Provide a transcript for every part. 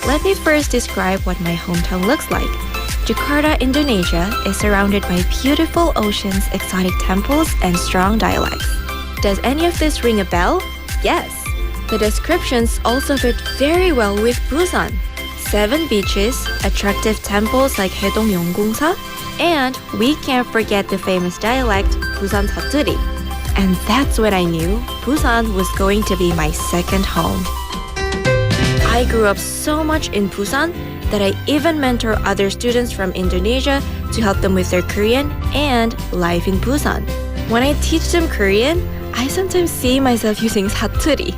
Let me first describe what my hometown looks like. Jakarta, Indonesia is surrounded by beautiful oceans, exotic temples, and strong dialects. Does any of this ring a bell? Yes. The descriptions also fit very well with Busan. 7 beaches, attractive temples like Haedong Yeonggongsa, and we can't forget the famous dialect Busan 사투리. And that's when I knew Busan was going to be my second home. I grew up so much in Busan that I even mentor other students from Indonesia to help them with their Korean and life in Busan. When I teach them Korean, I sometimes see myself using 사투리.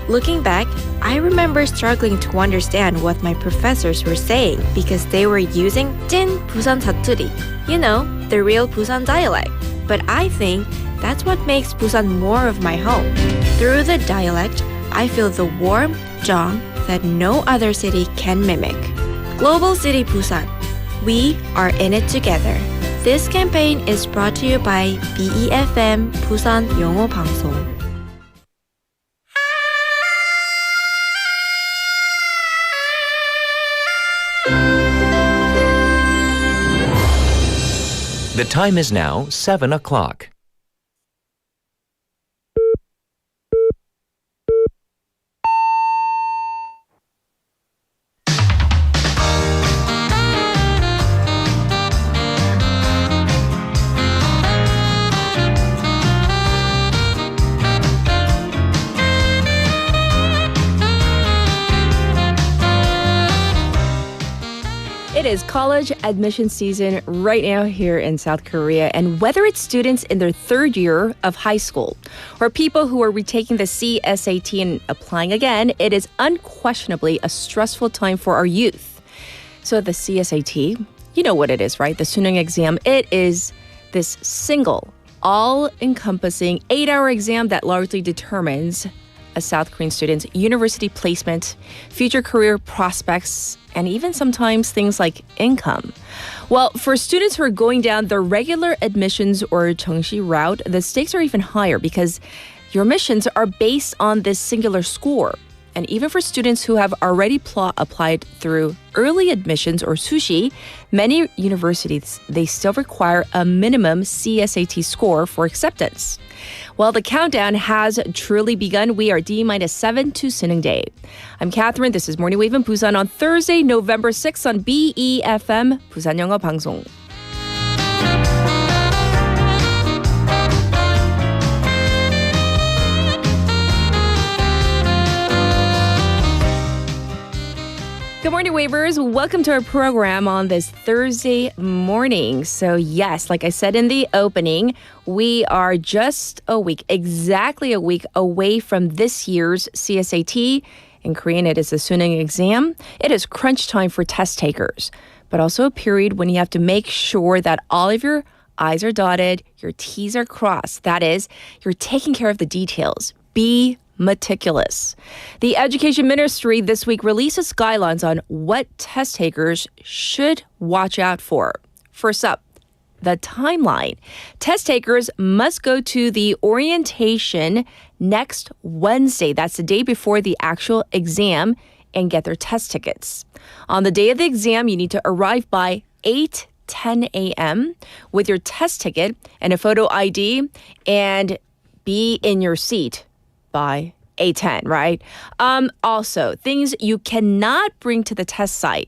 Looking back, I remember struggling to understand what my professors were saying because they were using 찐 Busan 사투리, you know, the real Busan dialect. But I think that's what makes Busan more of my home. Through the dialect, I feel the warm charm that no other city can mimic. Global City Busan. We are in it together. This campaign is brought to you by BEFM 부산 영어방송. The time is now 7 o'clock. It is college admission season right now here in South Korea, and whether it's students in their third year of high school or people who are retaking the CSAT and applying again, it is unquestionably a stressful time for our youth. So the CSAT, you know what it is, right? The Suneung exam. It is this single, all-encompassing 8-hour exam that largely determines a South Korean student's university placement, future career prospects, and even sometimes things like income. Well, for students who are going down the regular admissions or 정시 route, the stakes are even higher because your admissions are based on this singular score. And even for students who have already applied through early admissions or sushi, many universities, they still require a minimum CSAT score for acceptance. Well, the countdown has truly begun. We are D-7 to Suneung Day. I'm Catherine. This is Morning Wave in Busan on Thursday, November 6th on BEFM, 부산영어방송. Good morning, Wavers. Welcome to our program on this Thursday morning. So yes, like I said in the opening, we are just exactly a week away from this year's CSAT. In Korean, it is the Suneung exam. It is crunch time for test takers, but also a period when you have to make sure that all of your I's are dotted, your T's are crossed. That is, you're taking care of the details. Be meticulous. The Education Ministry this week releases guidelines on what test takers should watch out for. First up, the timeline. Test takers must go to the orientation next Wednesday. That's the day before the actual exam, and get their test tickets. On the day of the exam, you need to arrive by 8:10 a.m. with your test ticket and a photo ID and be in your seat by 8:10, right? Also, things you cannot bring to the test site.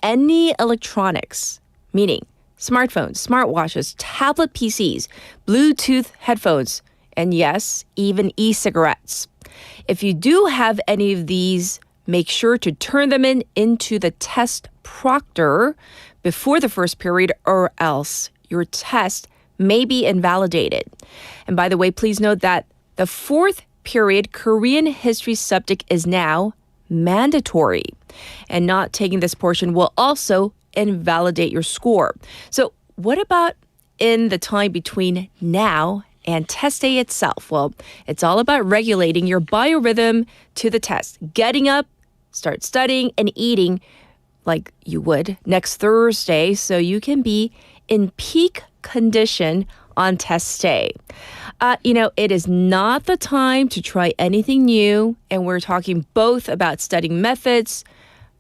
Any electronics, meaning smartphones, smartwatches, tablet PCs, Bluetooth headphones, and yes, even e-cigarettes. If you do have any of these, make sure to turn them into the test proctor before the first period, or else your test may be invalidated. And by the way, please note that the fourth period Korean history subject is now mandatory, and not taking this portion will also invalidate your score. So what about in the time between now and test day itself? Well, it's all about regulating your biorhythm to the test. Getting up, start studying, and eating like you would next Thursday so you can be in peak condition on test day. It is not the time to try anything new, and we're talking both about studying methods,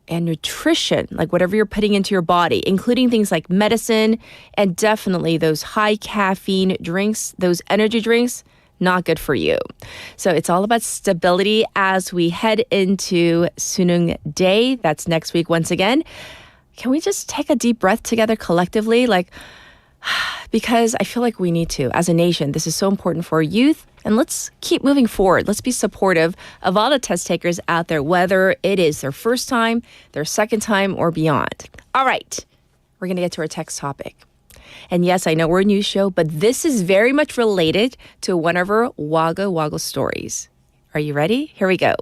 and nutrition, like whatever you're putting into your body, including things like medicine and definitely those high caffeine drinks, those energy drinks, not good for you. So it's all about stability as we head into Sunung Day. That's next week once again. Can we just take a deep breath together collectively? Because I feel like we need to. As a nation, this is so important for our youth. And let's keep moving forward. Let's be supportive of all the test takers out there, whether it is their first time, their second time, or beyond. All right, we're going to get to our text topic. And yes, I know we're a news show, but this is very much related to one of our Wagga Waggle stories. Are you ready? Here we go.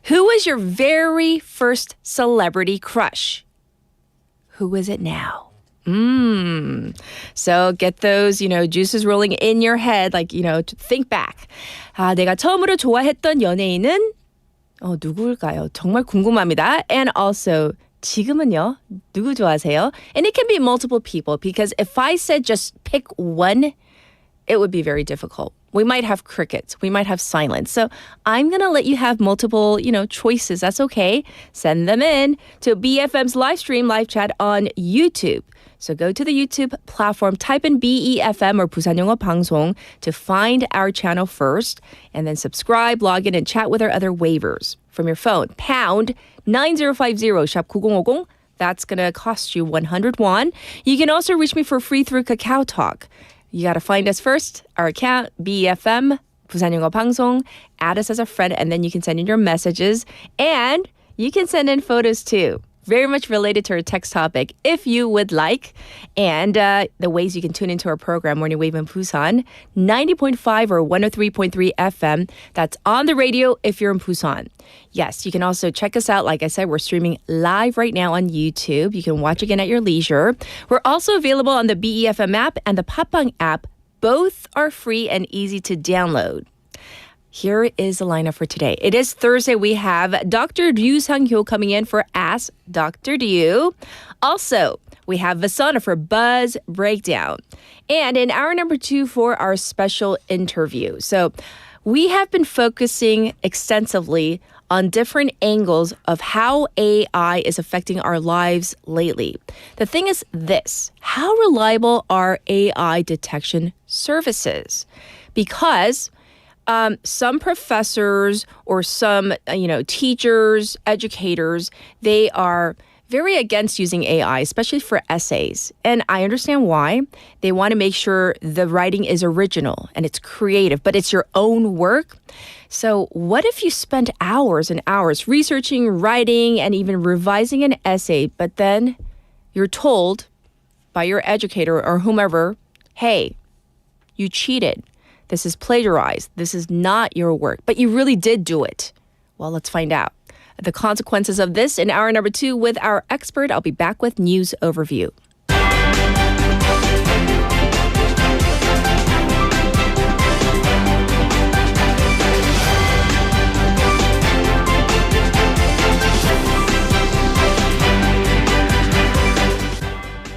Who was your very first celebrity crush? Who is it now? So get those, juices rolling in your head, think back. 내가 처음으로 좋아했던 연예인은 누구일까요? 정말 궁금합니다. And also, 지금은요, 누구 좋아하세요? And it can be multiple people because if I said just pick one, it would be very difficult. We might have crickets. We might have silence. So I'm going to let you have multiple, choices. That's okay. Send them in to BFM's live stream, live chat on YouTube. So go to the YouTube platform, type in BEFM or 부산영어방송 to find our channel first, and then subscribe, log in, and chat with our other waivers from your phone. Pound 9050, shop 9050. That's going to cost you 100 won. You can also reach me for free through Kakao Talk. You got to find us first, our account, BFM, 부산영어방송, add us as a friend, and then you can send in your messages, and you can send in photos too. Very much related to our text topic, if you would like. And the ways you can tune into our program, Morning Wave in Busan, 90.5 or 103.3 FM. That's on the radio if you're in Busan. Yes, you can also check us out. Like I said, we're streaming live right now on YouTube. You can watch again at your leisure. We're also available on the BEFM app and the Papang app. Both are free and easy to download. Here is the lineup for today. It is Thursday. We have Dr. Ryu Sang-hyo coming in for Ask Dr. Ryu. Also, we have Vasana for Buzz Breakdown. And in hour number 2 for our special interview. So we have been focusing extensively on different angles of how AI is affecting our lives lately. The thing is this: how reliable are AI detection services? Because some professors or some, teachers, educators, they are very against using AI, especially for essays. And I understand why. They want to make sure the writing is original and it's creative, but it's your own work. So what if you spend hours and hours researching, writing, and even revising an essay, but then you're told by your educator or whomever, hey, you cheated. This is plagiarized. This is not your work, but you really did do it. Well, let's find out the consequences of this in hour number 2 with our expert. I'll be back with news overview.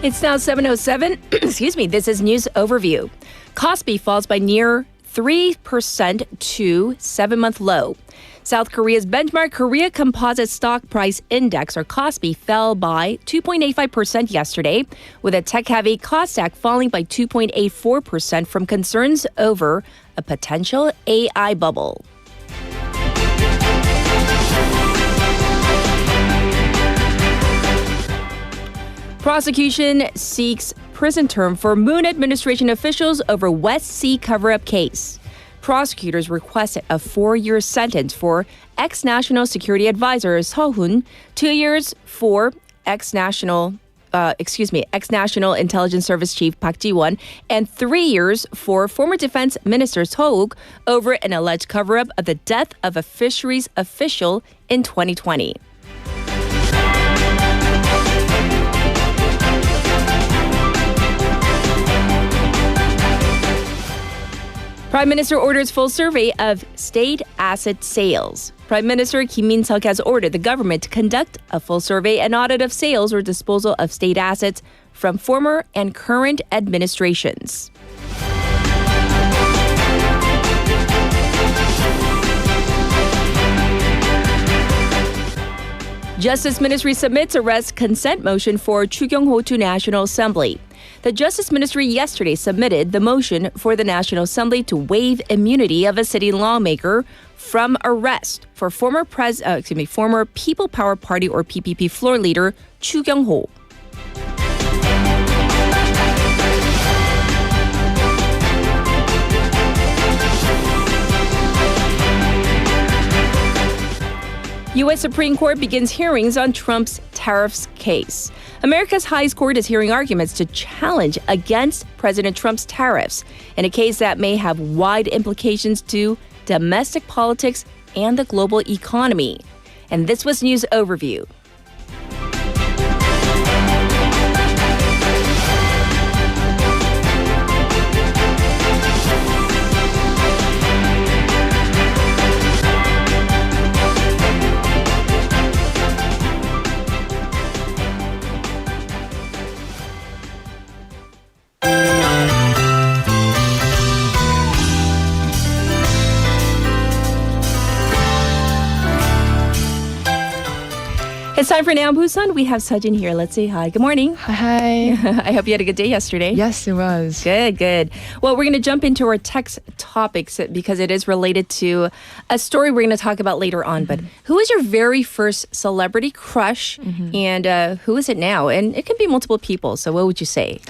It's now 7:07. Excuse me. This is news overview. Kospi falls by near 3% to 7-month low. South Korea's benchmark Korea Composite Stock Price Index, or KOSPI, fell by 2.85% yesterday, with a tech-heavy Kosdaq falling by 2.84% from concerns over a potential AI bubble. Prosecution seeks prison term for Moon administration officials over West Sea cover-up case. Prosecutors requested a 4-year sentence for ex-National Security Advisor Seo Hoon, 2 years for ex-National Intelligence Service Chief Park Ji-won, and 3 years for former Defense Minister Seo Uk over an alleged cover-up of the death of a fisheries official in 2020. Prime Minister orders full survey of state asset sales. Prime Minister Kim Min-seok has ordered the government to conduct a full survey and audit of sales or disposal of state assets from former and current administrations. Justice Ministry submits arrest consent motion for Chu Kyung-ho to National Assembly. The Justice Ministry yesterday submitted the motion for the National Assembly to waive immunity of a city lawmaker from arrest for former People Power Party or PPP floor leader Chu Kyung-ho. U.S. Supreme Court begins hearings on Trump's tariffs case. America's highest court is hearing arguments to challenge against President Trump's tariffs in a case that may have wide implications to domestic politics and the global economy. And this was News Overview. It's time for Now in Busan. We have Sejin here. Let's say hi. Good morning. Hi. I hope you had a good day yesterday. Yes, it was. Good. Well, we're going to jump into our text topics because it is related to a story we're going to talk about later on. But who was your very first celebrity crush and who is it now? And it can be multiple people. So what would you say?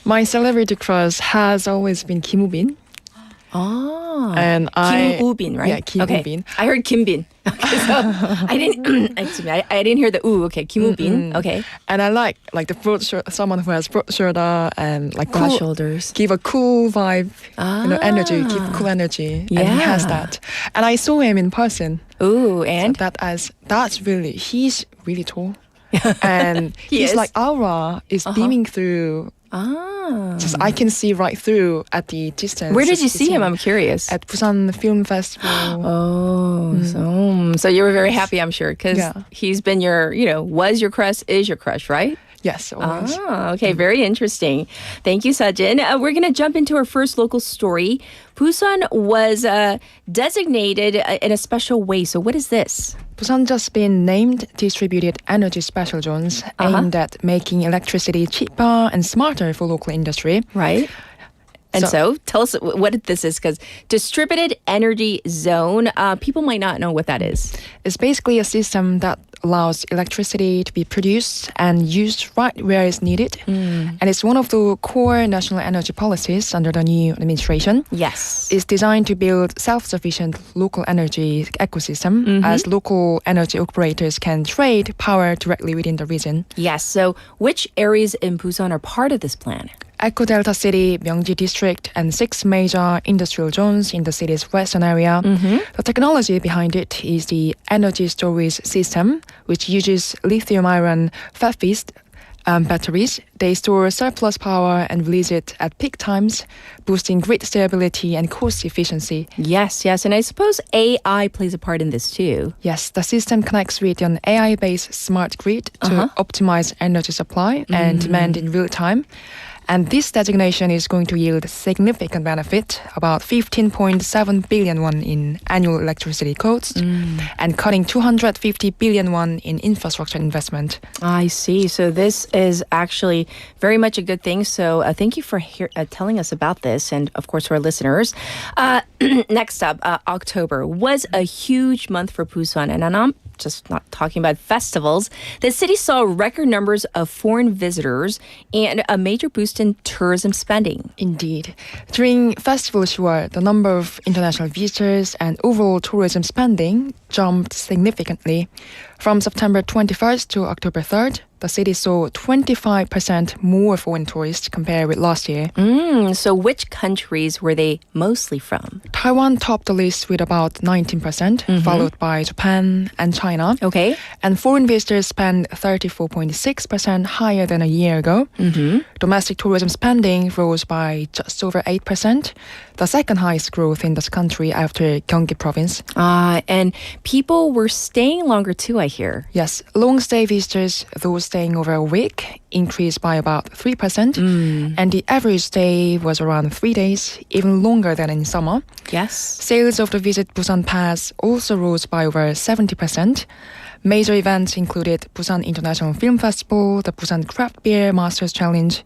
My celebrity crush has always been Kim Woo-bin. Oh, And Kim Woo-bin, right? Yeah, Kim okay. Woo-bin. I heard Kim Bin. Okay, so I didn't. Excuse me, I didn't hear the ooh. Okay, Kim Woo-bin. Okay. And I like the someone who has broad shoulder and like Broad cool, shoulders. give a cool vibe, energy, give cool energy. And he has Yeah. that. And I saw him in person. Ooh, and So he's really tall. And He his is? like aura is beaming through. Just I can see right through at the distance. Where did you It's see him? I'm curious. At Busan Film Festival. So you were very happy, I'm sure, because Yeah. he's been your, was your crush, is your crush, right? Yes, always. Okay, very interesting. Thank you, Sejin. We're going to jump into our first local story. Busan was designated in a special way. So what is this? Busan just been named distributed energy special zones aimed at making electricity cheaper and smarter for local industry. Right. And so tell us what this is, because distributed energy zone, people might not know what that is. It's basically a system that allows electricity to be produced and used right where it's needed. And it's one of the core national energy policies under the new administration. Yes. It's designed to build self-sufficient local energy ecosystem as local energy operators can trade power directly within the region. Yes. So which areas in Busan are part of this plan? Eco Delta City, Myeongji District, and 6 major industrial zones in the city's western area. The technology behind it is the energy storage system, which uses lithium-ion fast batteries. They store surplus power and release it at peak times, boosting grid stability and cost efficiency. Yes. And I suppose AI plays a part in this too. Yes, the system connects with an AI-based smart grid to optimize energy supply and demand in real time. And this designation is going to yield significant benefit, about 15.7 billion won in annual electricity costs, and cutting 250 billion won in infrastructure investment. I see. So this is actually very much a good thing. So thank you for telling us about this, and of course for our listeners. Next up, October was a huge month for Busan, and I'm just not talking about festivals. The city saw record numbers of foreign visitors and a major boost in tourism spending. Indeed. During Festival Shuar, the number of international visitors and overall tourism spending jumped significantly. From September 21st to October 3rd, the city saw 25% more foreign tourists compared with last year. So which countries were they mostly from? Taiwan topped the list with about 19%, followed by Japan and China. Okay. And foreign visitors spent 34.6% higher than a year ago. Domestic tourism spending rose by just over 8%, the second highest growth in this country after Gyeonggi province. And people were staying longer too, I hear. Yes, long stay visitors, those staying over a week, increased by about 3%, and the average stay was around 3 days, even longer than in summer. Yes. Sales of the Visit Busan Pass also rose by over 70%. Major events included Busan International Film Festival, the Busan Craft Beer Masters Challenge.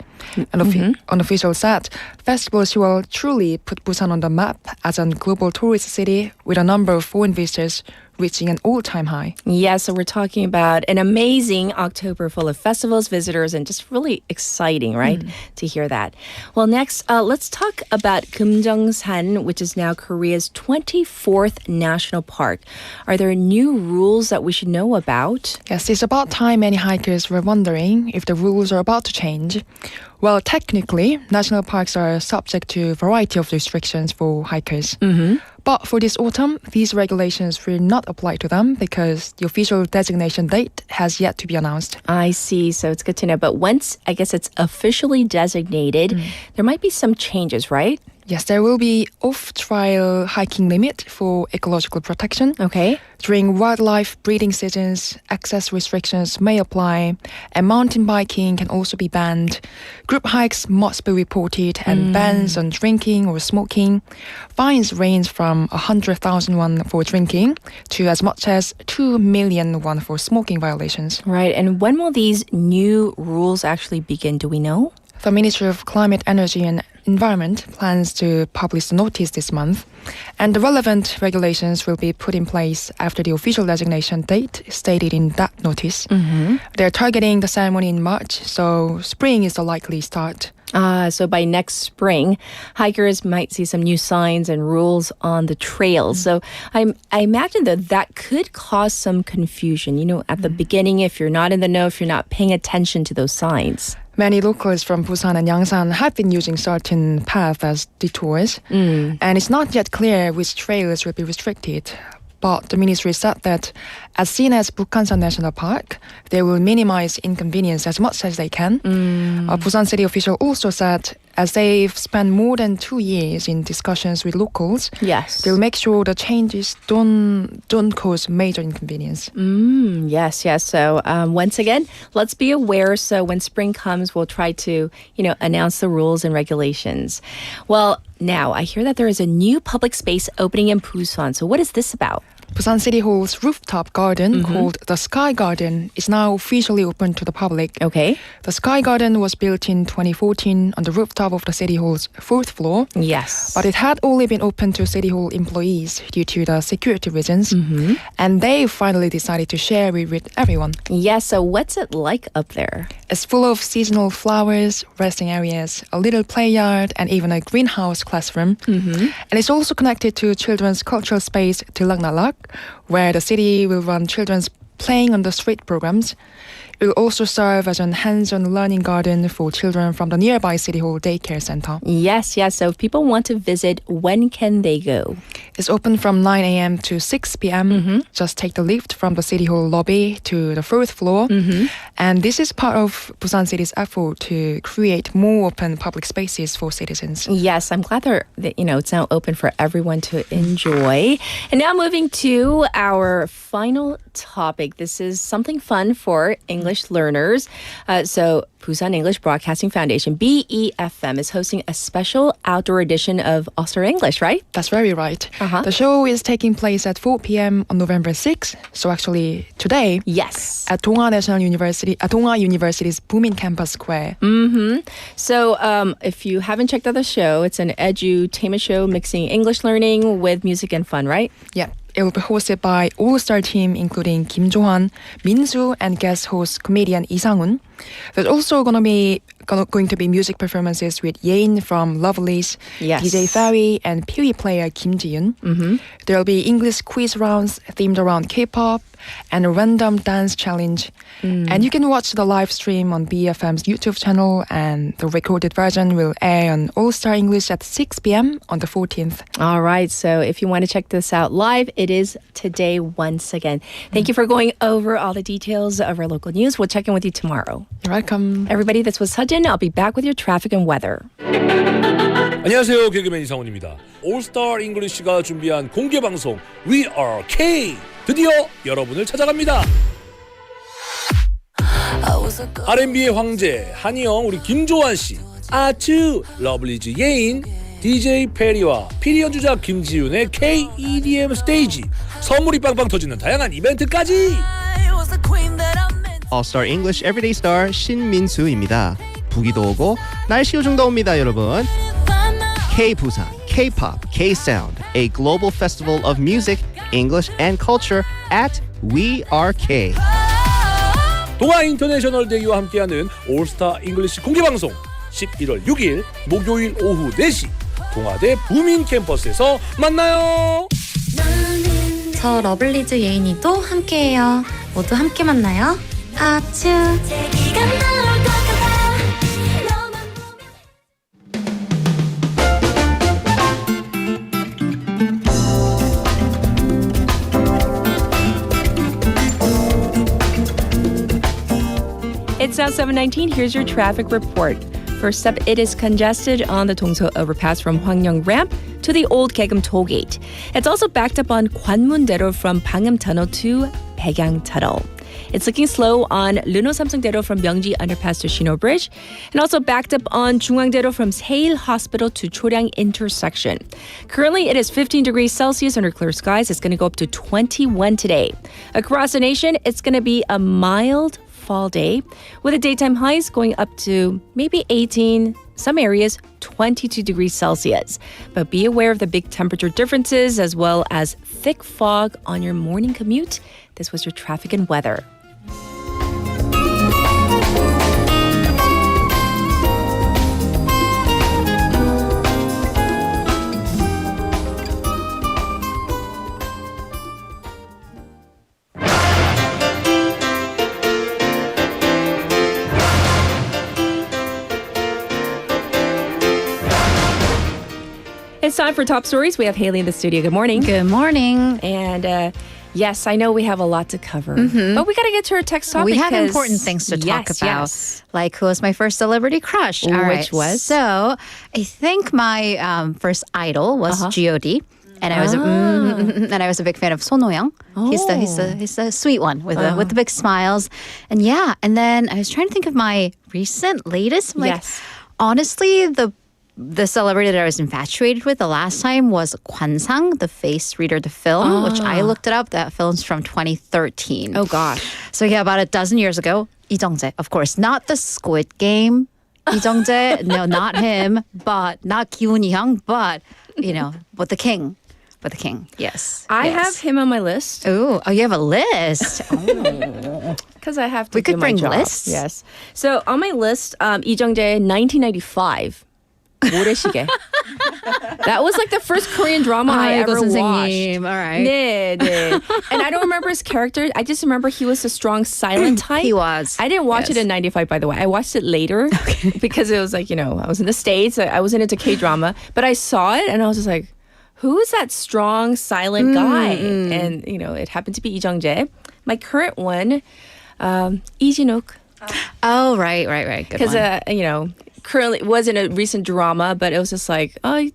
An official said, festivals will truly put Busan on the map as a global tourist city with a number of foreign visitors reaching an all-time high. Yeah, so we're talking about an amazing October full of festivals, visitors, and just really exciting, right, to hear that. Well, next, let's talk about Kumjeongsan, which is now Korea's 24th national park. Are there new rules that we should know about? Yes, it's about time many hikers were wondering if the rules are about to change. Well, technically, national parks are subject to a variety of restrictions for hikers. But for this autumn, these regulations will not apply to them because the official designation date has yet to be announced. I see, so it's good to know. But once, I guess it's officially designated, there might be some changes, right? Yes, there will be off-trail hiking limit for ecological protection. Okay. During wildlife breeding seasons, access restrictions may apply, and mountain biking can also be banned. Group hikes must be reported, and bans on drinking or smoking. Fines range from 100,000 won for drinking to as much as 2 million won for smoking violations. Right, and when will these new rules actually begin? Do we know? The Ministry of Climate, Energy and Environment plans to publish the notice this month, and the relevant regulations will be put in place after the official designation date stated in that notice. They're targeting the ceremony in March, so spring is the likely start. So by next spring, hikers might see some new signs and rules on the trails. So I imagine that could cause some confusion, at the beginning, if you're not in the know, if you're not paying attention to those signs. Many locals from Busan and Yangsan have been using certain paths as detours, and it's not yet clear which trails will be restricted. But the ministry said that as seen as Bukhansan National Park, they will minimize inconvenience as much as they can. A Busan city official also said as they've spent more than 2 years in discussions with locals, Yes. they'll make sure the changes don't cause major inconvenience. Yes. So once again, let's be aware. So when spring comes, we'll try to, announce the rules and regulations. Well, now I hear that there is a new public space opening in Busan. So what is this about? Busan City Hall's rooftop garden called the Sky Garden is now officially open to the public. Okay. The Sky Garden was built in 2014 on the rooftop of the City Hall's 4th floor. Yes. But it had only been open to City Hall employees due to the security reasons. And they finally decided to share it with everyone. Yes. So what's it like up there? It's full of seasonal flowers, resting areas, a little play yard, and even a greenhouse classroom. And it's also connected to children's cultural space Tilaknalak, where the city will run children's playing on the street programs. It will also serve as a hands-on learning garden for children from the nearby City Hall Daycare Center. Yes. So if people want to visit, when can they go? It's open from 9 a.m. to 6 p.m. Just take the lift from the City Hall lobby to the 4th floor. And this is part of Busan City's effort to create more open public spaces for citizens. Yes, I'm glad that it's now open for everyone to enjoy. And now moving to our final topic. This is something fun for English learners. So Busan English Broadcasting Foundation, BEFM, is hosting a special outdoor edition of All-Star English, right? That's very right. The show is taking place at 4 p.m. on November 6th. So actually today. Yes. At Donga University's Bumincampus Square. So if you haven't checked out the show, it's an edutainment show mixing English learning with music and fun, right? Yeah. It will be hosted by all-star team including Kim Jo-han, Min-soo, and guest host comedian Lee Sang-un. There's also going to be music performances with Yein from Lovelyz, Yes. DJ Ferry, and Pee-wee player Kim Ji-yoon. There will be English quiz rounds themed around K-pop and a random dance challenge. And you can watch the live stream on BFM's YouTube channel, and the recorded version will air on All Star English at 6 p.m. on the 14th. All right. So if you want to check this out live, it is today once again. Thank you for going over all the details of our local news. We'll check in with you tomorrow. You're welcome. Everybody, this was Sujin. I'll be back with your traffic and weather. 안녕하세요. 개그맨 이상훈입니다. 올스타 잉글리시가 준비한 공개방송 We Are K 드디어 여러분을 찾아갑니다. I was R&B의 황제 한희영 우리 김조한 씨, 아츠 러블리즈 예인 DJ 페리와 피리 연주자 김지윤의 K-EDM 스테이지, 선물이 빵빵 터지는 다양한 이벤트까지. All-Star English Everyday Star 신민수입니다. 부기도 오고 날씨 요정도 옵니다, 여러분. K-Busan, K-Pop, K-Sound, a global festival of music, English and culture at We Are K. 동아 인터내셔널 데이와 함께하는 올스타 잉글리시 공개방송 11월 6일 목요일 오후 4시 동아대 부민캠퍼스에서 만나요. 저 러블리즈 예인이 또 함께해요. 모두 함께 만나요. 아츄. It's now 7:19. Here's your traffic report. First up, it is congested on the Dongso overpass from Hwangyong Ramp to the Old Gaegeum toll gate. It's also backed up on Gwanmun-daero from Pangnam Tunnel to Baegang Tunnel. It's looking slow on Luno-Samsung-daero from Myeongji Underpass to Shino Bridge, and also backed up on Jungwang-daero from Seil Hospital to Choryang intersection. Currently, it is 15 degrees Celsius under clear skies. It's going to go up to 21 today. Across the nation, it's going to be a mild fall day with the daytime highs going up to maybe 18, some areas 22 degrees Celsius. But be aware of the big temperature differences as well as thick fog on your morning commute. This was your traffic and weather. It's time for Top Stories. We have Haley in the studio. Good morning. Good morning. And yes, I know we have a lot to cover, but we got to get to our text topic. We have because- important things to talk about. Yes. Like who was my first celebrity crush? All right. Which was? So I think my first idol was G.O.D. And I was a big fan of Son Ho-young. He's the sweet one with the big smiles. And yeah, and then I was trying to think of my recent latest. Yes. Honestly, the celebrity that I was infatuated with the last time was Kwan-sang, the face reader, the film, which I looked it up. That film's from 2013. Oh, gosh. So yeah, about a dozen years ago, Lee Jung-jae, of course, not the Squid Game. Lee Jung-jae, no, not him, but not Ki-woon Hee-hyung, but but the king. But the king, yes. I yes. have him on my list. Oh, you have a list. Because I have to We do could my bring job. lists. Yes. So on my list, Lee Jung-jae, 1995. 모래시계. That was like the first Korean drama I ever watched. 선생님. All right. 네. And I don't remember his character. I just remember he was a strong silent type. He was. I didn't watch it in 95, by the way. I watched it later because it was like, I was in the States. I wasn't into K-drama. But I saw it and I was just like, who is that strong, silent guy? And, it happened to be Lee Jung-jae. My current one, Lee Jin-wook. Oh, right. Good Because, one. currently it wasn't a recent drama, but it was just like, I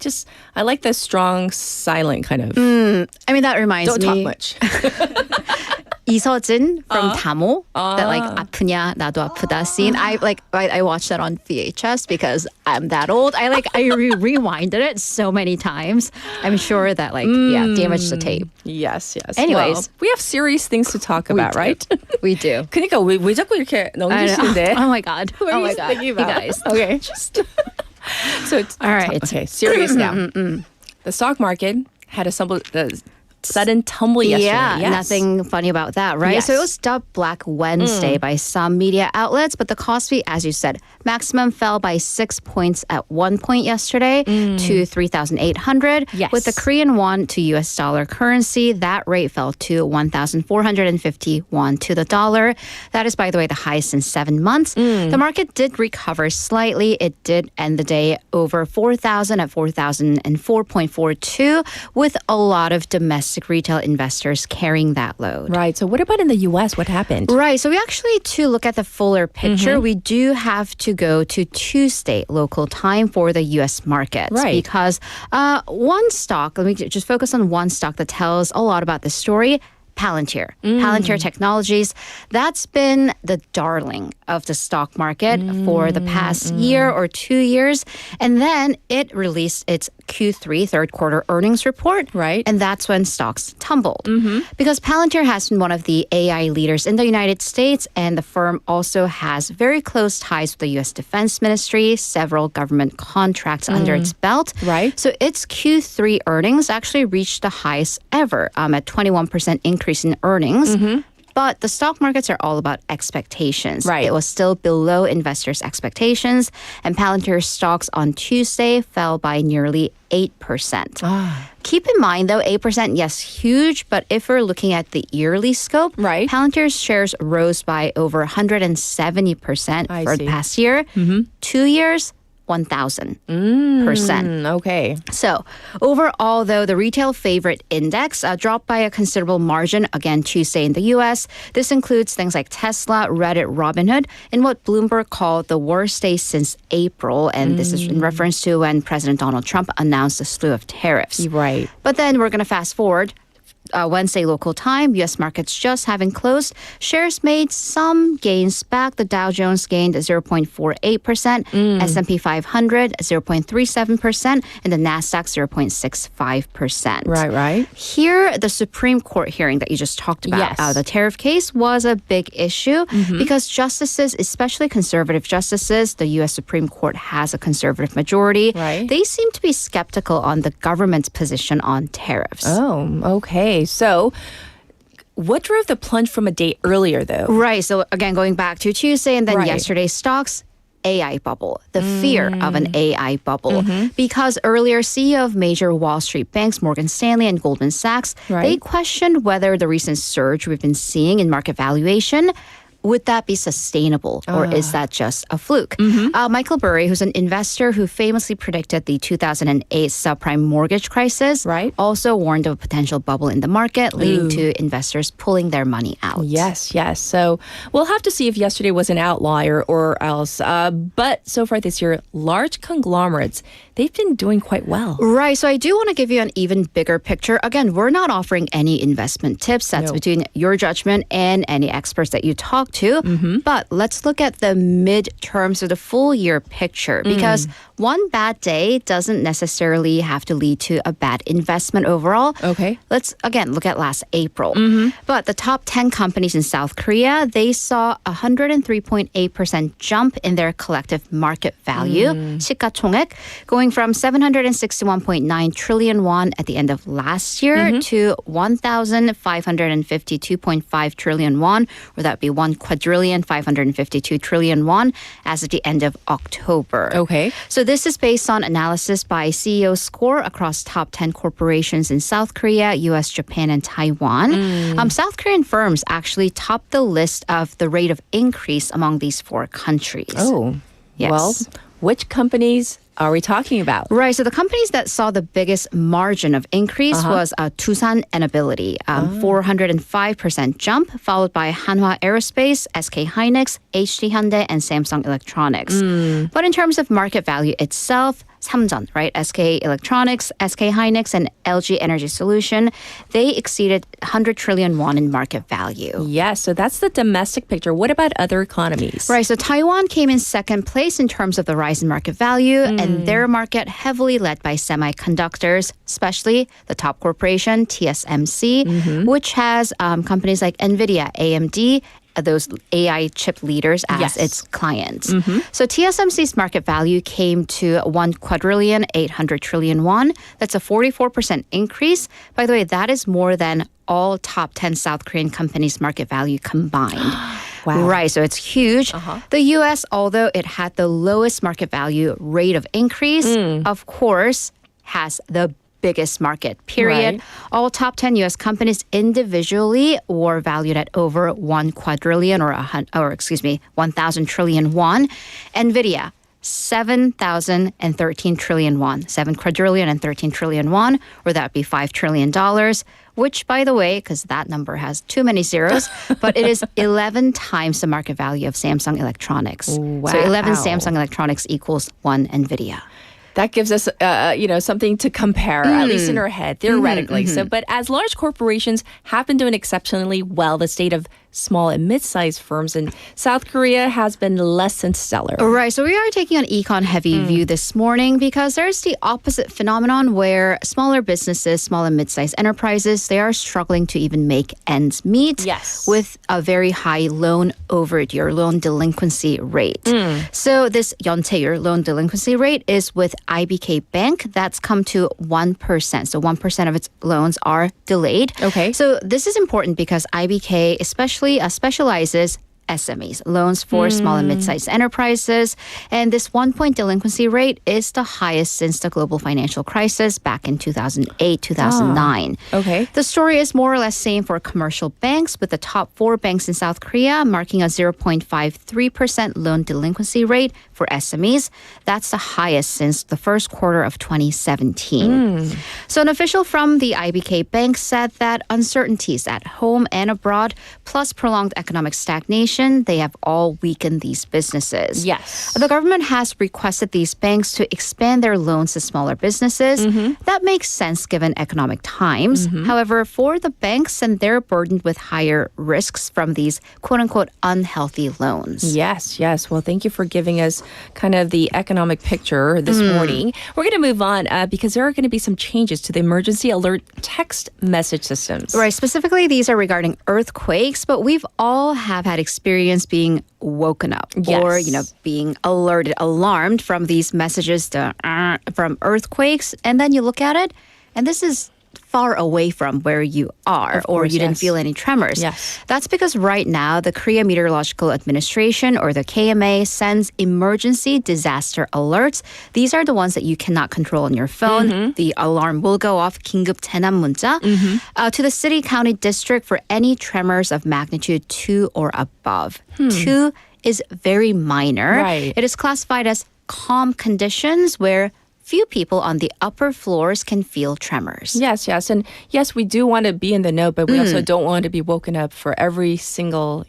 like the strong, silent kind of. I mean, that reminds Don't me. talk much. 이서진 from Tamo, that like 아프냐 나도 아프다 scene. I watched that on VHS because I'm that old. I rewinded it so many times. I'm sure that damaged the tape. Yes. Anyways. Well, we have serious things to talk about, right? We do. 그러니까 왜 자꾸 이렇게 I know. 넘기시는데? Oh my god. Who are oh you my god. thinking about? You guys. Okay. So it's All right. Okay, serious now. The stock market had a sudden tumble yesterday. Yeah, Yes. nothing funny about that, right? Yes. So it was dubbed Black Wednesday by some media outlets, but the Kospi, as you said, maximum fell by 6 points at one point yesterday to 3,800. Yes. With the Korean won to US dollar currency, that rate fell to 1,450 won to the dollar. That is, by the way, the highest in 7 months. The market did recover slightly. It did end the day over 4,000 at 4,004.42 with a lot of domestic retail investors carrying that load. Right. So what about in the U.S.? What happened? Right. So we actually, to look at the fuller picture, we do have to go to Tuesday local time for the U.S. markets. Right. Because one stock, let me just focus on one stock that tells a lot about the story. Palantir. Palantir Technologies, that's been the darling of the stock market for the past year or 2 years. And then it released its Q3, third quarter earnings report. Right. And that's when stocks tumbled. Because Palantir has been one of the AI leaders in the United States, and the firm also has very close ties with the U.S. Defense Ministry, several government contracts under its belt. Right. So its Q3 earnings actually reached the highest ever at 21% increase in earnings. But the stock markets are all about expectations. Right. It was still below investors' expectations, and Palantir's stocks on Tuesday fell by nearly 8%. Keep in mind, though, 8%, yes, huge, but if we're looking at the yearly scope, Right. Palantir's shares rose by over 170% I for see. the past year. 2 years, 1,000%. Okay. So overall, though, the retail favorite index dropped by a considerable margin again Tuesday in the U.S. This includes things like Tesla, Reddit, Robinhood, in what Bloomberg called the worst day since April. And this is in reference to when President Donald Trump announced a slew of tariffs. Right. But then we're going to fast forward. Wednesday local time, U.S. markets just having closed. Shares made some gains back. The Dow Jones gained 0.48%, S&P 500 0.37%, and the Nasdaq 0.65%. Right. Here, the Supreme Court hearing that you just talked about, Yes. the tariff case was a big issue because justices, especially conservative justices, the U.S. Supreme Court has a conservative majority. Right. They seem to be skeptical on the government's position on tariffs. Oh, okay. So what drove the plunge from a day earlier, though? Right. So again, going back to Tuesday and then Right. yesterday's stocks, AI bubble, the fear of an AI bubble. Because earlier, CEO of major Wall Street banks, Morgan Stanley and Goldman Sachs, Right. they questioned whether the recent surge we've been seeing in market valuation, would that be sustainable or is that just a fluke? Michael Burry, who's an investor who famously predicted the 2008 subprime mortgage crisis, Right. also warned of a potential bubble in the market, leading to investors pulling their money out. Yes. So we'll have to see if yesterday was an outlier or else. But so far this year, large conglomerates, they've been doing quite well. Right. So I do want to give you an even bigger picture. Again, we're not offering any investment tips. That's No. between your judgment and any experts that you talk to. But let's look at the midterm, so the full year picture, because one bad day doesn't necessarily have to lead to a bad investment overall. Okay. Let's, again, look at last April. But the top 10 companies in South Korea, they saw a 103.8% jump in their collective market value, 시가총액, going from 761.9 trillion won at the end of last year to 1,552.5 trillion won, or that would be 1,552 trillion won as of the end of October. Okay. So this is based on analysis by CEO Score across top 10 corporations in South Korea, US, Japan, and Taiwan. South Korean firms actually top the list of the rate of increase among these four countries. Oh. Yes. Well, which companies are we talking about? Right. So the companies that saw the biggest margin of increase was Tusan and Ability, 405% jump, followed by Hanwha Aerospace, SK Hynix, HD Hyundai, and Samsung Electronics. But in terms of market value itself, 삼전, right? SK Electronics, SK Hynix, and LG Energy Solution, they exceeded 100 trillion won in market value. Yes, so that's the domestic picture. What about other economies? Right, so Taiwan came in second place in terms of the rise in market value, and their market heavily led by semiconductors, especially the top corporation, TSMC, which has companies like NVIDIA, AMD, those AI chip leaders as Yes. its clients. So TSMC's market value came to 1,800 trillion won. That's a 44% increase. By the way, that is more than all top 10 South Korean companies' market value combined. Wow. Right, so it's huge. The US, although it had the lowest market value rate of increase, of course, has the biggest market, period. Right. All top 10 U.S. companies individually were valued at over 1 quadrillion or 1,000 trillion won. NVIDIA, 7,013 trillion won, 7 quadrillion and 13 trillion won, or that would be $5 trillion, which, by the way, because that number has too many zeros, but it is 11 times the market value of Samsung Electronics. Wow. So 11 Samsung Electronics equals 1 NVIDIA. That gives us, something to compare, at least in our head, theoretically. So, but as large corporations have been doing exceptionally well, the state of small and mid-sized firms in South Korea has been less than stellar. Right, so we are taking an econ-heavy view this morning because there's the opposite phenomenon where smaller businesses, small and mid-sized enterprises, they are struggling to even make ends meet with a very high loan overdue or loan delinquency rate. So this 연체율 loan delinquency rate is with IBK Bank. That's come to 1%. So 1% of its loans are delayed. Okay. So this is important because IBK especially specializes SMEs, loans for small and mid-sized enterprises. And this 1-point delinquency rate is the highest since the global financial crisis back in 2008, 2009. Okay. The story is more or less same for commercial banks, with the top 4 banks in South Korea marking a 0.53% loan delinquency rate for SMEs. That's the highest since the first quarter of 2017. So an official from the IBK Bank said that uncertainties at home and abroad, plus prolonged economic stagnation, they have all weakened these businesses. Yes. The government has requested these banks to expand their loans to smaller businesses. That makes sense given economic times. However, for the banks, and they're burdened with higher risks from these quote-unquote unhealthy loans. Yes. Well, thank you for giving us kind of the economic picture this morning. We're going to move on because there are going to be some changes to the emergency alert text message systems. Right. Specifically, these are regarding earthquakes, but we've all have had experience being woken up or, being alerted, alarmed from these messages from earthquakes. And then you look at it, and this is far away from where you are, or you didn't feel any tremors. Yes. That's because right now, the Korea Meteorological Administration, or the KMA, sends emergency disaster alerts. These are the ones that you cannot control on your phone. The alarm will go off, 긴급재난문자, to the city, county, district for any tremors of magnitude 2 or above. 2 is very minor. Right. It is classified as calm conditions where few people on the upper floors can feel tremors. Yes. And yes, we do want to be in the know, but we also don't want to be woken up for every single,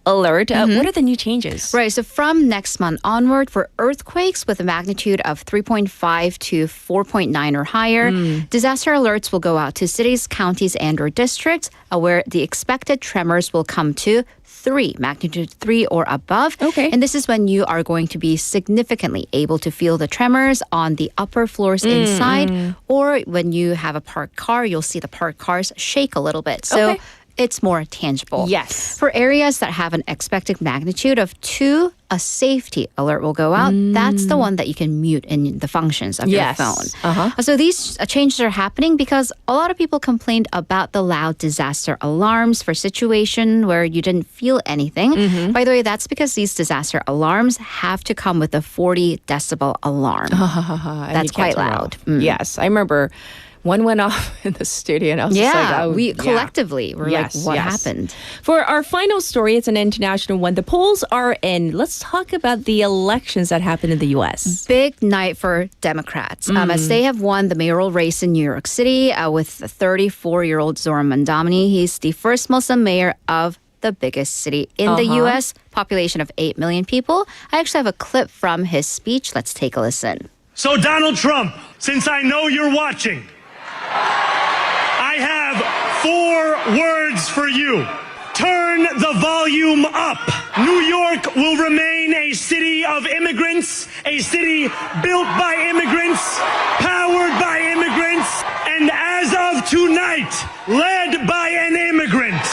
alert. What are the new changes? Right. So from next month onward, for earthquakes with a magnitude of 3.5 to 4.9 or higher, disaster alerts will go out to cities, counties, and or districts where the expected tremors will come to 3, magnitude 3 or above. Okay. And this is when you are going to be significantly able to feel the tremors on the upper floors inside, or when you have a parked car, you'll see the parked cars shake a little bit. So it's more tangible. Yes. For areas that have an expected magnitude of 2, a safety alert will go out. That's the one that you can mute in the functions of your phone. So these changes are happening because a lot of people complained about the loud disaster alarms for situation where you didn't feel anything. By the way, that's because these disaster alarms have to come with a 40 decibel alarm. That's quite loud. Yes. I remember one went off in the studio, and I was just like, we collectively were like, what happened? For our final story, it's an international one. The polls are in. Let's talk about the elections that happened in the U.S. Big night for Democrats as they have won the mayoral race in New York City with 34-year-old Zohran Mamdani. He's the first Muslim mayor of the biggest city in the U.S., population of 8 million people. I actually have a clip from his speech. Let's take a listen. So Donald Trump, since I know you're watching, I have 4 words for you. Turn the volume up. New York will remain a city of immigrants, a city built by immigrants, powered by immigrants, and as of tonight, led by an immigrant.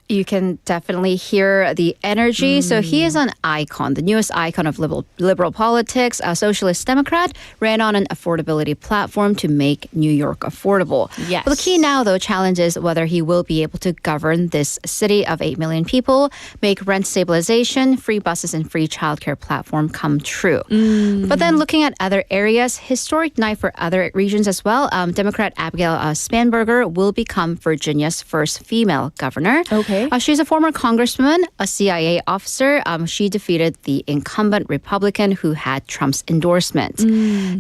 You can definitely hear the energy. So he is an icon, the newest icon of liberal politics. A socialist Democrat ran on an affordability platform to make New York affordable. Yes. Well, the key now, though, challenge is whether he will be able to govern this city of 8 million people, make rent stabilization, free buses, and free childcare platform come true. But then looking at other areas, historic night for other regions as well. Democrat Abigail Spanberger will become Virginia's first female governor. Okay. She's a former congresswoman, a CIA officer. She defeated the incumbent Republican who had Trump's endorsement.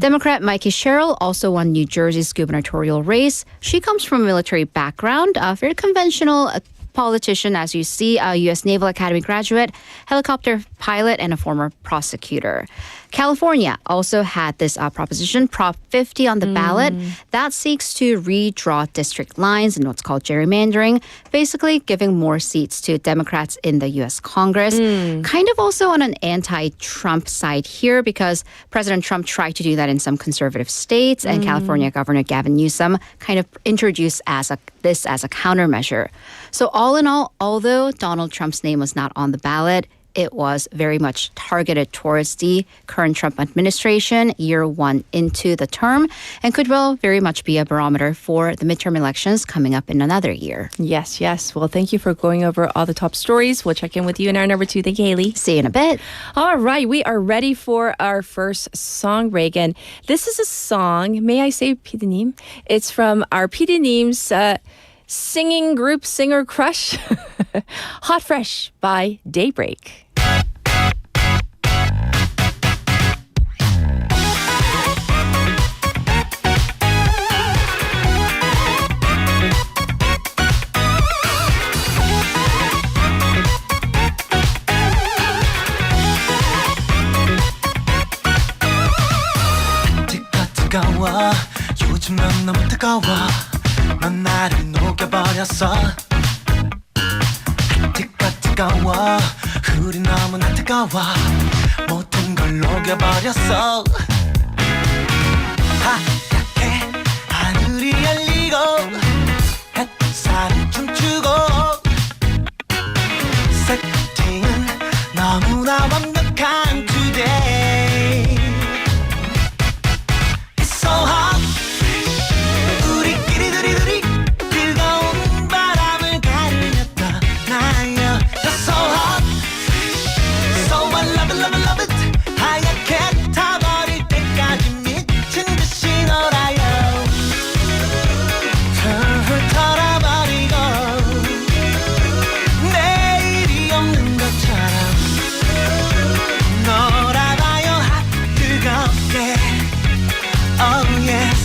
Democrat Mikey Sherrill also won New Jersey's gubernatorial race. She comes from a military background, a very conventional politician, as you see, a U.S. Naval Academy graduate, helicopter pilot, and a former prosecutor. California also had this proposition, Prop 50, on the ballot that seeks to redraw district lines in what's called gerrymandering, basically giving more seats to Democrats in the U.S. Congress. Kind of also on an anti-Trump side here because President Trump tried to do that in some conservative states, and California Governor Gavin Newsom kind of introduced this as a countermeasure. So all in all, although Donald Trump's name was not on the ballot, it was very much targeted towards the current Trump administration, year one into the term, and could well very much be a barometer for the midterm elections coming up in another year. Yes, yes. Well, thank you for going over all the top stories. We'll check in with you in our number 2. Thank you, Haley. See you in a bit. All right, we are ready for our first song break. And this is a song, may I say, PD님? It's from our PD님's singing group singer crush, Hot Fresh by Daybreak. 뜨거워 요즘은 너무 뜨거워 넌 나를 녹여버렸어 뜨거워 우리 너무나 뜨거워 모든 걸 녹여버렸어 하얗게 하늘이 열리고 햇살이 춤추고 세팅은 너무나 완벽한 today It's so hot 우리끼리 둘이 뜨거운 바람을 가르며 떠나요 You're so hot So I love it love it love it 하얗게 타버릴 때까지 미친 듯이 놀아요 털어버리고 내일이 없는 것처럼 놀아봐요 핫 뜨겁게 Oh yes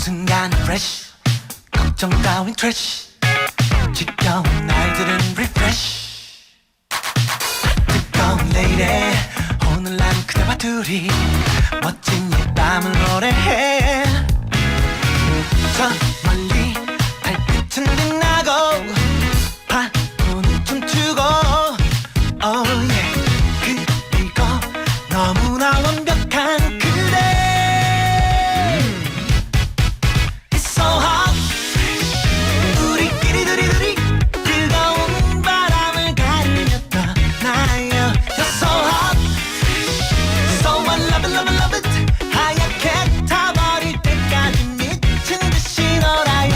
순간 fresh 걱정 따윈 trash 지겨운 날들은 refresh 뜨거운 lady 오늘 난 그대와 둘이 멋진 이 밤을 노래해 저 멀리 달빛은 빛나고 파도는 춤추고 Oh yeah 그리고 너무나 완벽한 그대 It's so hot 우리끼리 둘이 뜨거운 바람을 가르며 떠나요 You're so hot So I love it love it love it 하얗게 타버릴 때까지 미친 듯이 놀아요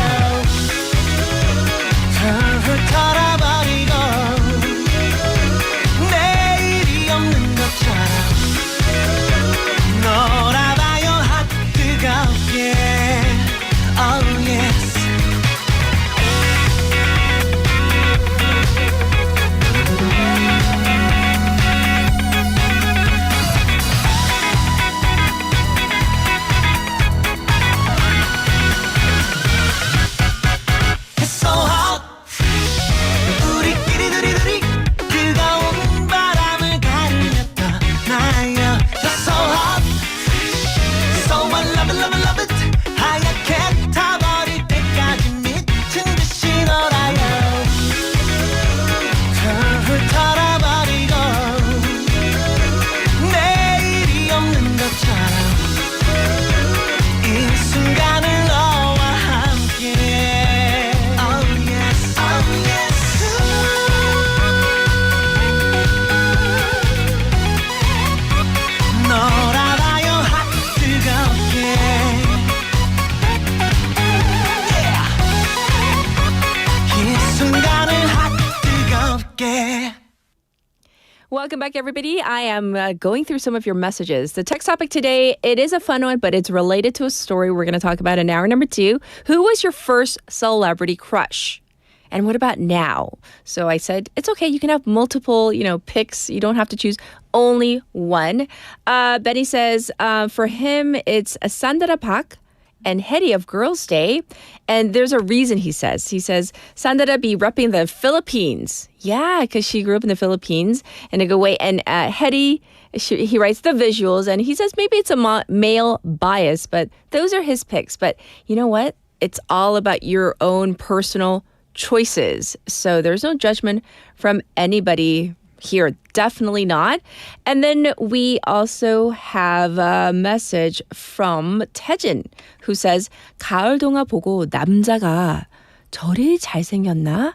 Welcome back, everybody. I am going through some of your messages. The text topic today, it is a fun one, but it's related to a story we're going to talk about in hour number 2. Who was your first celebrity crush? And what about now? So I said, it's okay. You can have multiple, picks. You don't have to choose only one. Benny says, for him, it's Sandra Park and Hedy of Girls' Day. And there's a reason, he says. He says, Sandra be repping the Philippines. Yeah, because she grew up in the Philippines in a good way. And Hedy, he writes the visuals. And he says maybe it's a male bias, but those are his picks. But you know what? It's all about your own personal choices. So there's no judgment from anybody here. Definitely not. And then we also have a message from Taejin who says 가을 동화 보고 남자가 저리 잘생겼나?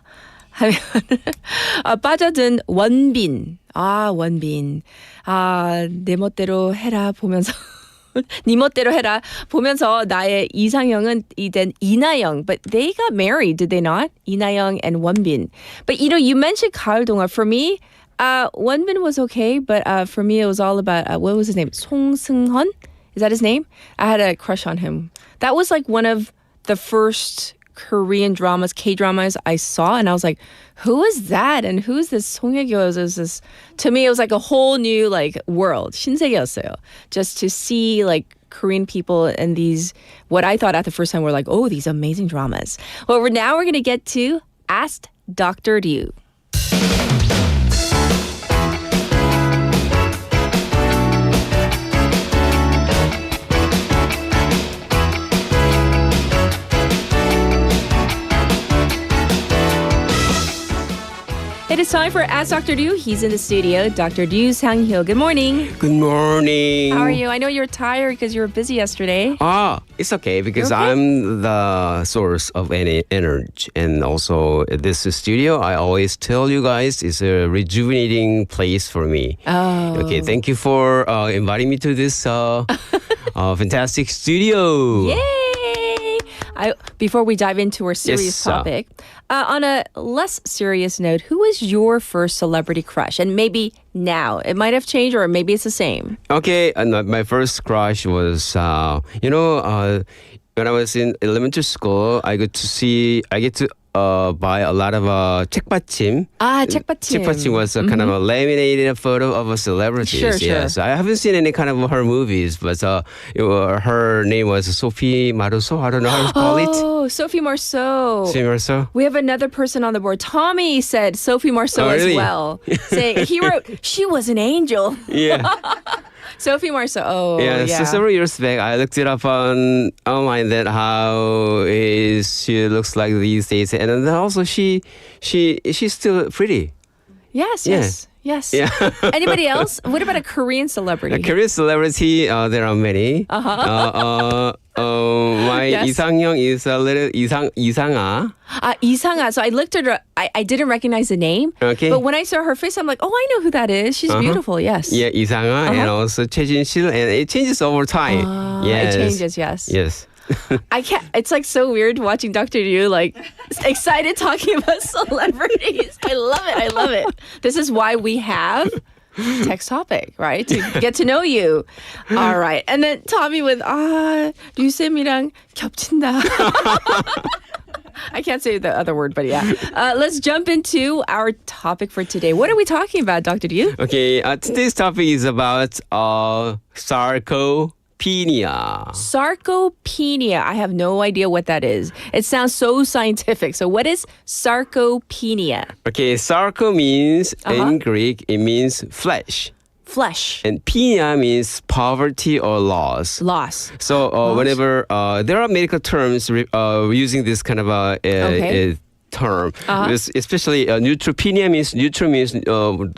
하면 빠져든 원빈. 원빈. 내 멋대로 해라 보면서 네 멋대로 해라 보면서 나의 이상형은 이젠 이나영. But they got married, did they not? 이나영 and 원빈. But you mentioned 가을 동화. For me, Wonbin was okay, but for me it was all about what was his name? Song Seung-hun? Is that his name? I had a crush on him. That was like one of the first Korean dramas, K-dramas I saw, and I was like, who is that? And who is this Song Hye-kyo? To me, it was like a whole new world. 신세계였어요. Just to see Korean people and these, what I thought at the first time were these amazing dramas. Well, now we're going to get to Ask Dr. Ryu. It is time for Ask Dr. Ryu. He's in the studio. Dr. Ryu Sang-hyo. Good morning. Good morning. How are you? I know you're tired because you were busy yesterday. It's okay because Okay. I'm the source of any energy. And also this studio, I always tell you guys, is a rejuvenating place for me. Oh. Okay, thank you for inviting me to this fantastic studio. Yay! Before we dive into our serious Yes, topic, on a less serious note, who was your first celebrity crush? And maybe now. It might have changed or maybe it's the same. Okay, my first crush was, when I was in elementary school, I get to buy a lot of 책받침. 책받침. 책받침 was a kind of a laminated photo of a celebrity. Sure. Yes, I haven't seen any kind of her movies, but her name was Sophie Marceau. I don't know how to call it. Oh, Sophie Marceau. Sophie Marceau. We have another person on the board. Tommy said Sophie Marceau Oh, really? as well. Saying he wrote, she was an angel. Yeah. Sophie Marceau. Oh, Yeah, so several years back, I looked it up online that how she looks like these days, and then also she's still pretty. Yes. Yeah. Anybody else? What about a Korean celebrity? A Korean celebrity, there are many. My Yes. 이상형 is a little 이상아. 이상아. So I looked at her. I didn't recognize the name. Okay. But when I saw her face, I'm like, oh, I know who that is. She's beautiful. Yes. Yeah, 이상아, and also 최진실, and it changes over time. Yes. It changes. Yes. Yes. I can't. It's so weird watching Dr. Ryu excited talking about celebrities. I love it. This is why we have text topic, right? To get to know you. All right. And then Tommy with 류쌤이랑 겹친다. I can't say the other word, but yeah. Let's jump into our topic for today. What are we talking about, Dr. Ryu? Okay, today's topic is about sarcopenia. Sarcopenia. I have no idea what that is. It sounds so scientific. So what is sarcopenia? Okay, sarco means, in Greek, it means flesh. Flesh. And penia means poverty or loss. Loss. So whenever there are medical terms using this kind of a term, especially neutropenia means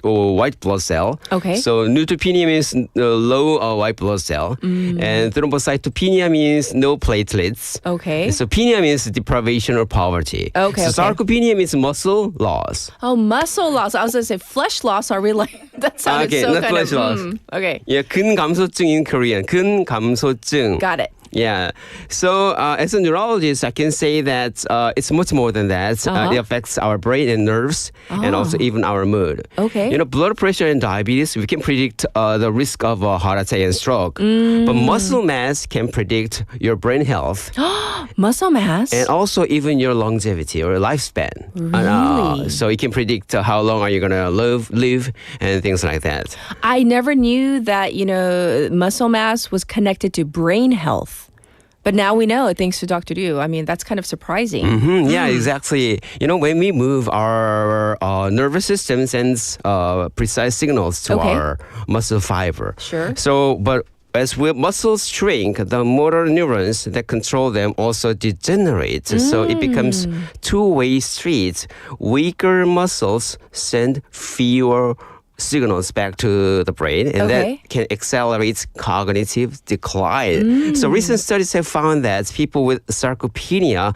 white blood cell. Okay. So neutropenia means low white blood cell, and thrombocytopenia means no platelets. Okay. So penia means deprivation or poverty. Okay, So okay. sarcopenia means muscle loss. Oh, muscle loss. I was going to say flesh loss. Are we that sounded Okay, so not kind flesh of... loss. Okay. Yeah, 근감소증 in Korean. 근감소증. Got it. Yeah. So as a neurologist, I can say that it's much more than that. It affects our brain and nerves and also even our mood. Okay. You know, blood pressure and diabetes, we can predict the risk of a heart attack and stroke. But muscle mass can predict your brain health. Muscle mass? And also even your longevity or lifespan. Really? So it can predict how long are you going to live and things like that. I never knew that, muscle mass was connected to brain health. But now we know, thanks to Dr. Liu. I mean, that's kind of surprising. Yeah, exactly. You know, when we move, our nervous system sends precise signals to our muscle fiber. Sure. So, but as muscles shrink, the motor neurons that control them also degenerate. So it becomes two-way street. Weaker muscles send fewer signals back to the brain, and that can accelerate cognitive decline. So recent studies have found that people with sarcopenia,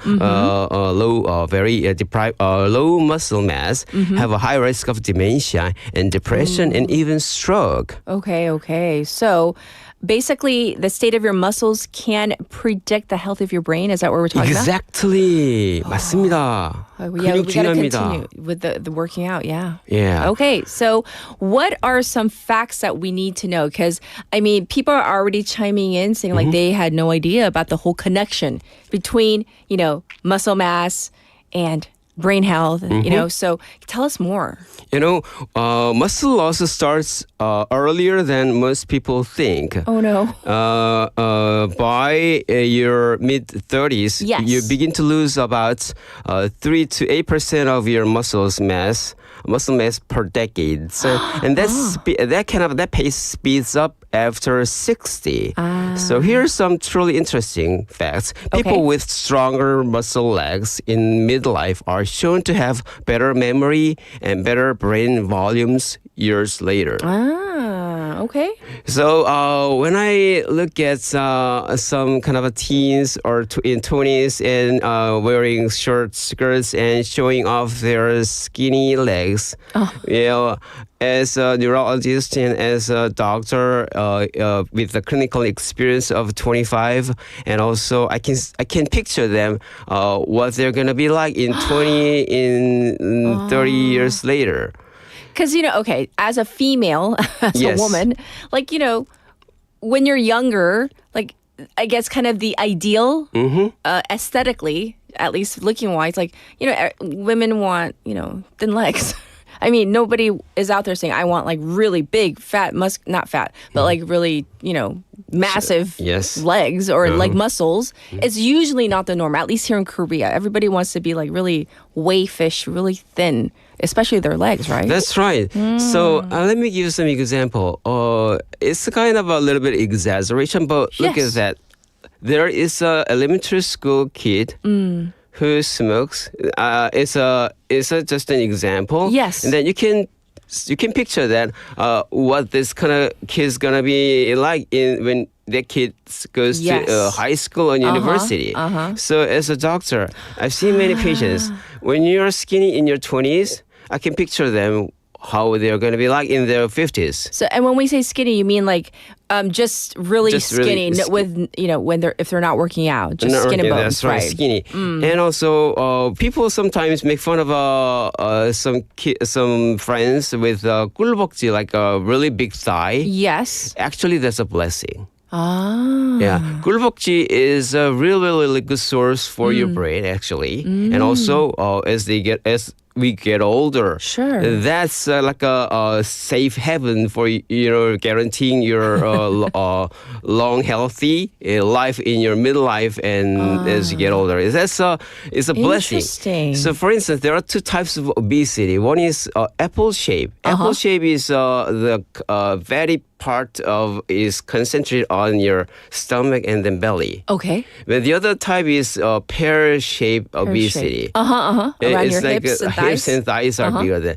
low muscle mass, have a high risk of dementia and depression and even stroke. Okay. So basically, the state of your muscles can predict the health of your brain. Is that what we're talking Exactly. 맞습니다. about? 근육 Yeah, we got to 중요합니다. continue with the working out. Yeah. Yeah. Okay, so what are some facts that we need to know? Because, I mean, people are already chiming in saying like they had no idea about the whole connection between, muscle mass and brain health, so tell us more. Muscle loss starts earlier than most people think. Oh, no. By your mid-30s, Yes. you begin to lose about 3 to 8% of your muscle mass per decade. So, and that pace speeds up after 60. So here are some truly interesting facts. People with stronger muscle legs in midlife are shown to have better memory and better brain volumes years later. Okay. So when I look at some kind of teens or in 20s and wearing short skirts and showing off their skinny legs, as a neurologist and as a doctor with the clinical experience of 25, and also I can picture them what they're gonna be like in 30 years later. Because, as a female, as a woman, like, when you're younger, like, I guess kind of the ideal aesthetically, at least looking wise, like, women want, thin legs. I mean, nobody is out there saying, I want like really big, fat, not fat, but like really, massive legs or like muscles. It's usually not the norm, at least here in Korea. Everybody wants to be like really wayfish, really thin, especially their legs, right? That's right. So let me give you some example. It's kind of a little bit exaggeration, but look at that. There is a elementary school kid who smokes. It's just an example. Yes. And then you can picture that what this kind of kid's gonna be like when the kid goes to high school and university. So as a doctor, I've seen many patients. When you're skinny in your 20s, I can picture them how they're going to be like in their 50s. So, and when we say skinny, you mean like just really skinny, with if they're not working out, just skin and bones, that's right? Skinny. And also, people sometimes make fun of some friends with 꿀벅지, like a really big thigh. Yes. Actually, that's a blessing. Yeah, 꿀벅지 is a really good source for your brain, actually. And also, as we get older, that's like a safe haven for guaranteeing your long, healthy life in your midlife and as you get older. It's a blessing. So, for instance, there are two types of obesity. One is apple shape. Apple shape is the fatty part is concentrated on your stomach and then belly. Okay. But the other type is pear-shaped obesity. Around It's your like hips and thighs. Hips and thighs are bigger than.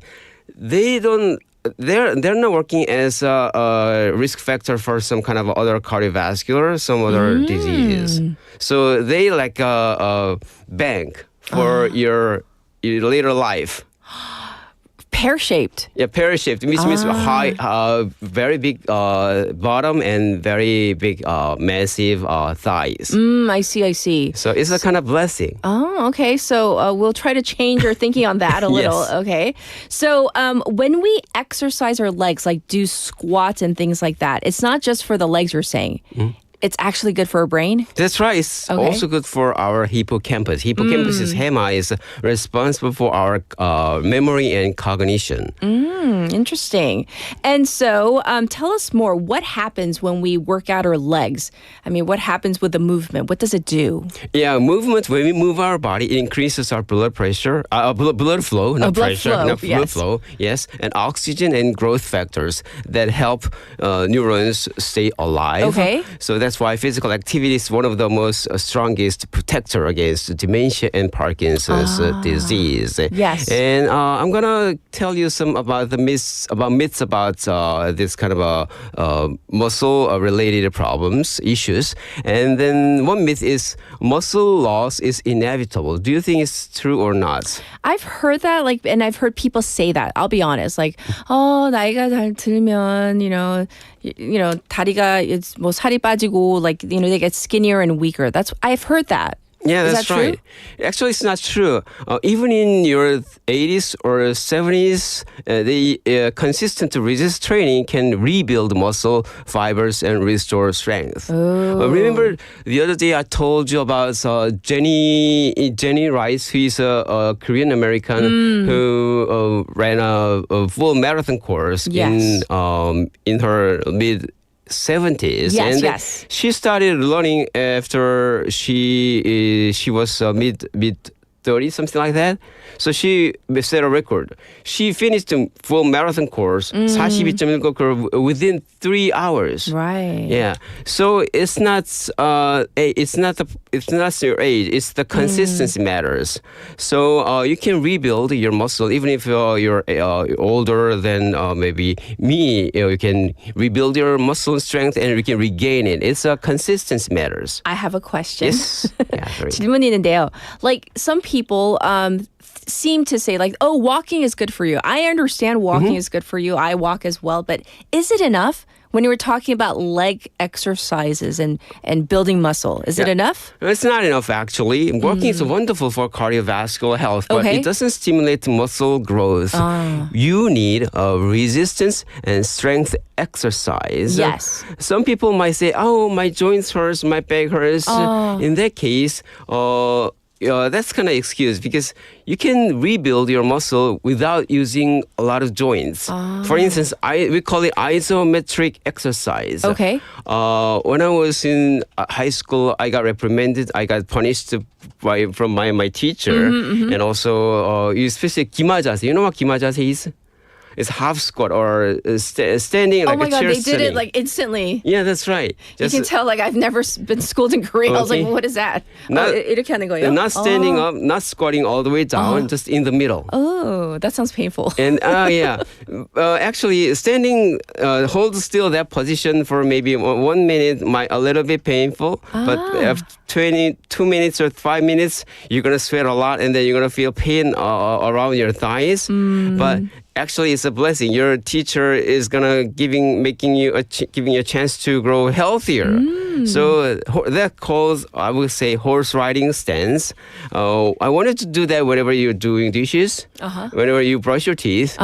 They're not working as a risk factor for some kind of other cardiovascular, some other diseases. So they like a bank for your later life. pear-shaped. Yeah, pear-shaped, which means high, very big bottom and very big, massive thighs. I see. So it's a kind of blessing. Oh, okay. So we'll try to change your thinking on that a little. Yes. Okay. So when we exercise our legs, like do squats and things like that, it's not just for the legs, you're saying. It's actually good for our brain? That's right. It's also good for our hippocampus. Hippocampus HEMA is responsible for our memory and cognition. Interesting. And so tell us more. What happens when we work out our legs? I mean, what happens with the movement? What does it do? Yeah, movement, when we move our body, it increases our blood pressure, blood flow, not pressure, blood flow, yes, and oxygen and growth factors that help neurons stay alive. Okay. So that's why physical activity is one of the most strongest protector against dementia and Parkinson's disease. Yes. And I'm going to tell you some about the myths about this kind of muscle-related problems, issues. And then one myth is muscle loss is inevitable. Do you think it's true or not? I've heard that, and I've heard people say that. I'll be honest, 나이가 잘 들면, 다리가 뭐 살이 빠지고, they get skinnier and weaker. I've heard that. Yeah, Is that's that true? right. Actually, it's not true. Even in your 80s or 70s, the consistent resist training can rebuild muscle fibers and restore strength. Remember the other day I told you about Jenny Rice, who is a Korean American who ran a full marathon course in her mid 70s. Yes. She started learning after she was mid 30s, something like that. So she set a record. She finished a full marathon course, 42.1km within 3 hours. Right. Yeah. So it's not your age. It's the consistency matters. So you can rebuild your muscle even if you're older than maybe me. You can rebuild your muscle strength and you can regain it. It's consistency matters. I have a question. Yes. Yeah. Very. 질문이 있는데요. Some people seem to say walking is good for you. I understand walking is good for you. I walk as well. But is it enough? When you were talking about leg exercises and building muscle, is it enough? It's not enough, actually. Walking is wonderful for cardiovascular health, but it doesn't stimulate muscle growth. You need resistance and strength exercise. Yes. Some people might say, oh, my joints hurts, my back hurts. In that case, that's kind of excuse because you can rebuild your muscle without using a lot of joints. For instance, we call it isometric exercise. Okay. When I was in high school, I got reprimanded. I got punished from my teacher. And also, especially 기마자세. You know what 기마자세 is? It's half squat or standing like a chair. Oh my God, they sitting. did it instantly. Yeah, that's right. You can tell I've never been schooled in Korea. I was like, what is that? 이렇게 하는 거예요? Not standing up, not squatting all the way down, just in the middle. Oh, that sounds painful. And actually standing, hold still that position for maybe 1 minute might a little bit painful, but after 22 minutes or 5 minutes, you're gonna sweat a lot, and then you're gonna feel pain around your thighs. But actually, it's a blessing. Your teacher is gonna giving you a chance to grow healthier. So that calls, I would say, horse riding stance. I wanted to do that whenever you're doing dishes, whenever you brush your teeth.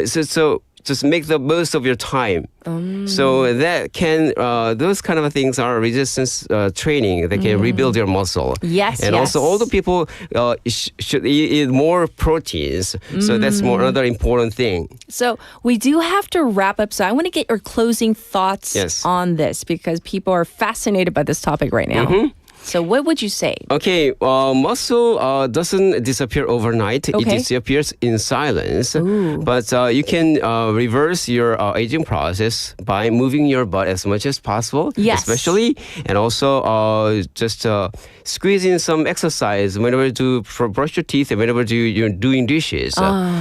So just make the most of your time. So that can, those kind of things are resistance training. They can rebuild your muscle. Yes, and also older people should eat more proteins. So that's another important thing. So we do have to wrap up. So I want to get your closing thoughts on this because people are fascinated by this topic right now. So what would you say? Okay, muscle doesn't disappear overnight. It disappears in silence. But you can reverse your aging process by moving your butt as much as possible. Yes. Especially. And also just squeeze in some exercise whenever you brush your teeth and whenever you're doing dishes.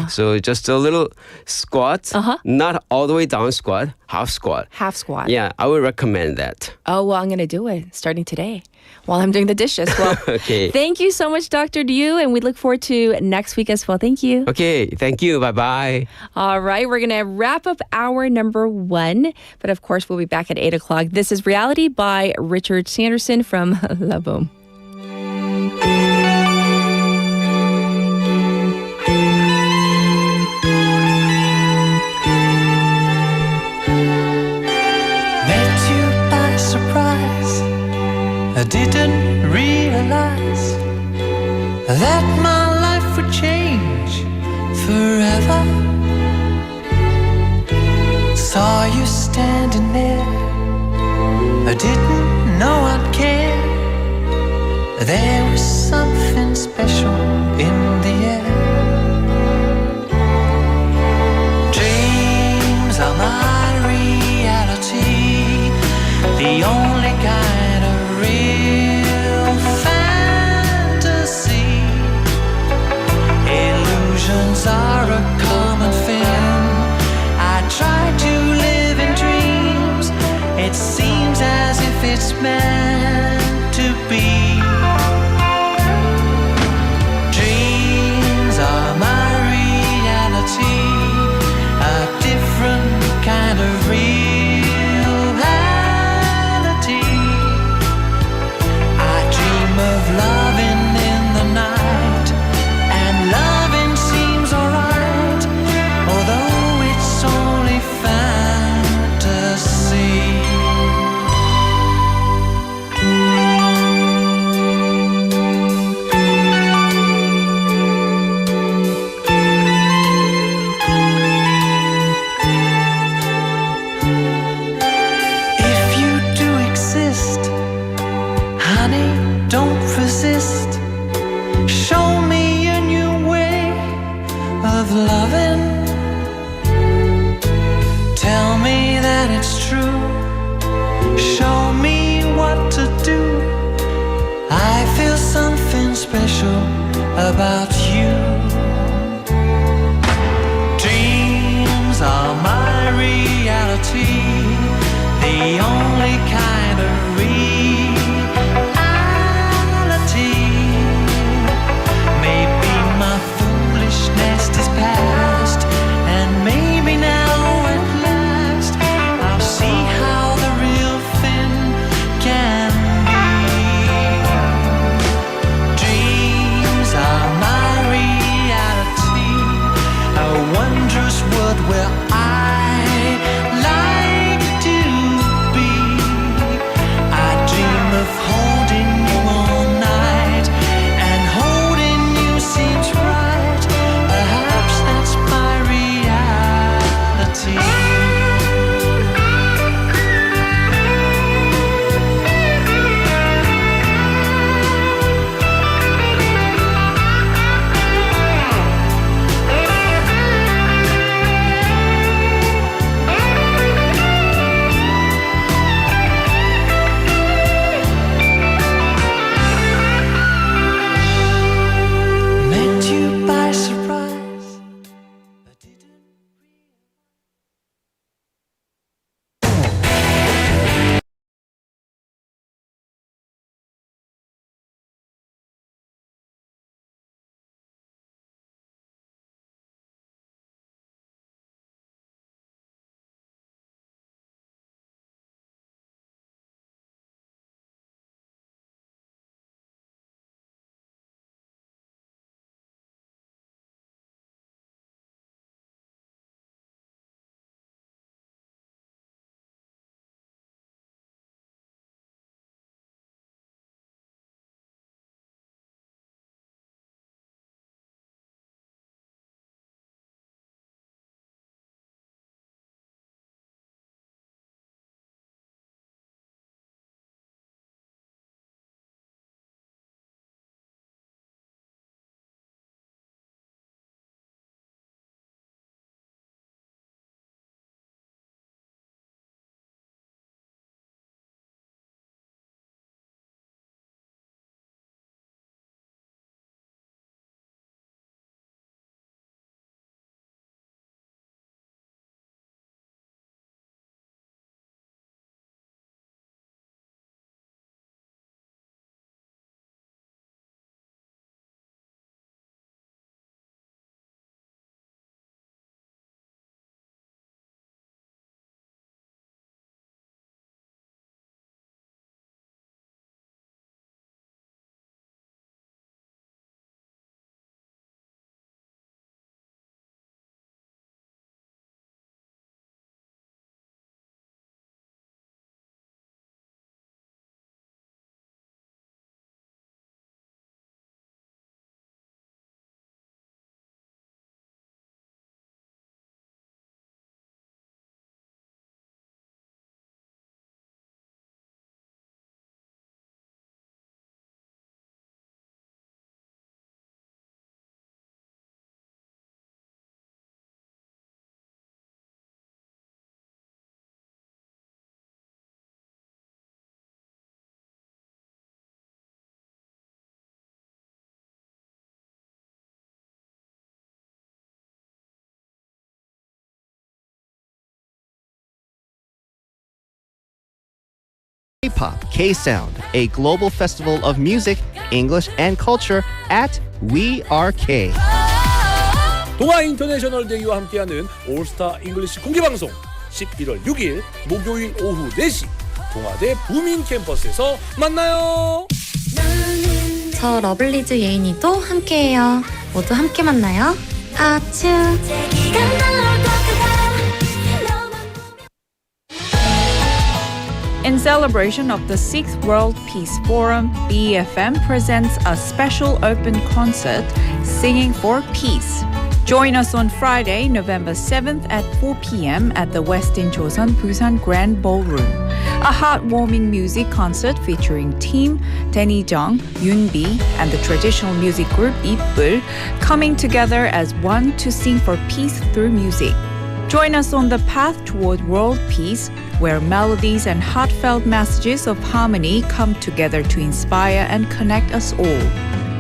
So just a little squat. Not all the way down squat. Half squat. Half squat. Yeah, I would recommend that. Oh, well, I'm going to do it starting today. while I'm doing the dishes. Well, Okay. thank you so much, Dr. Liu, and we look forward to next week as well. Thank you. Okay, thank you. Bye-bye. All right, we're going to wrap up hour number 1. But of course, we'll be back at 8 o'clock. This is Reality by Richard Sanderson from La Boom. Met you by surprise. I didn't realize that my life would change forever. Saw you standing there. I didn't know I'd care. There was something special in the air. Dreams are my reality, the only kind of real fantasy. Illusions are a common thing. I try to live in dreams. It seems as if it's meant to be. Dreams are my reality, a different kind of reality. I dream of loving in the night, and loving seems alright, although it's only fantasy. If you do exist, honey, don't resist. Show me a new way of loving. Tell me that it's true. Show me what to do. I feel something special about you. Dreams are my reality, the only kind of reality. Maybe my foolishness is past, and maybe now at last I'll see how the real thing can be. Dreams are my reality, a wondrous world where I like to be. K-pop, K-sound, a global festival of music, English, and culture at We Are K. 동아 인터내셔널 데이와 함께하는 올스타 잉글리시 공개방송 11월 6일 목요일 오후 4시 동아대 부민캠퍼스에서 만나요. 저 러블리즈 예인이도 함께해요. 모두 함께 만나요. 아츄. In celebration of the 6th World Peace Forum, BEFM presents a special open concert, Singing for Peace. Join us on Friday, November 7th at 4 p.m. at the Westin Joseon Busan Grand Ballroom. A heartwarming music concert featuring Team, Danny Jung, Yoonbi, and the traditional music group Ipul coming together as one to sing for peace through music. Join us on the path toward world peace, where melodies and heartfelt messages of harmony come together to inspire and connect us all.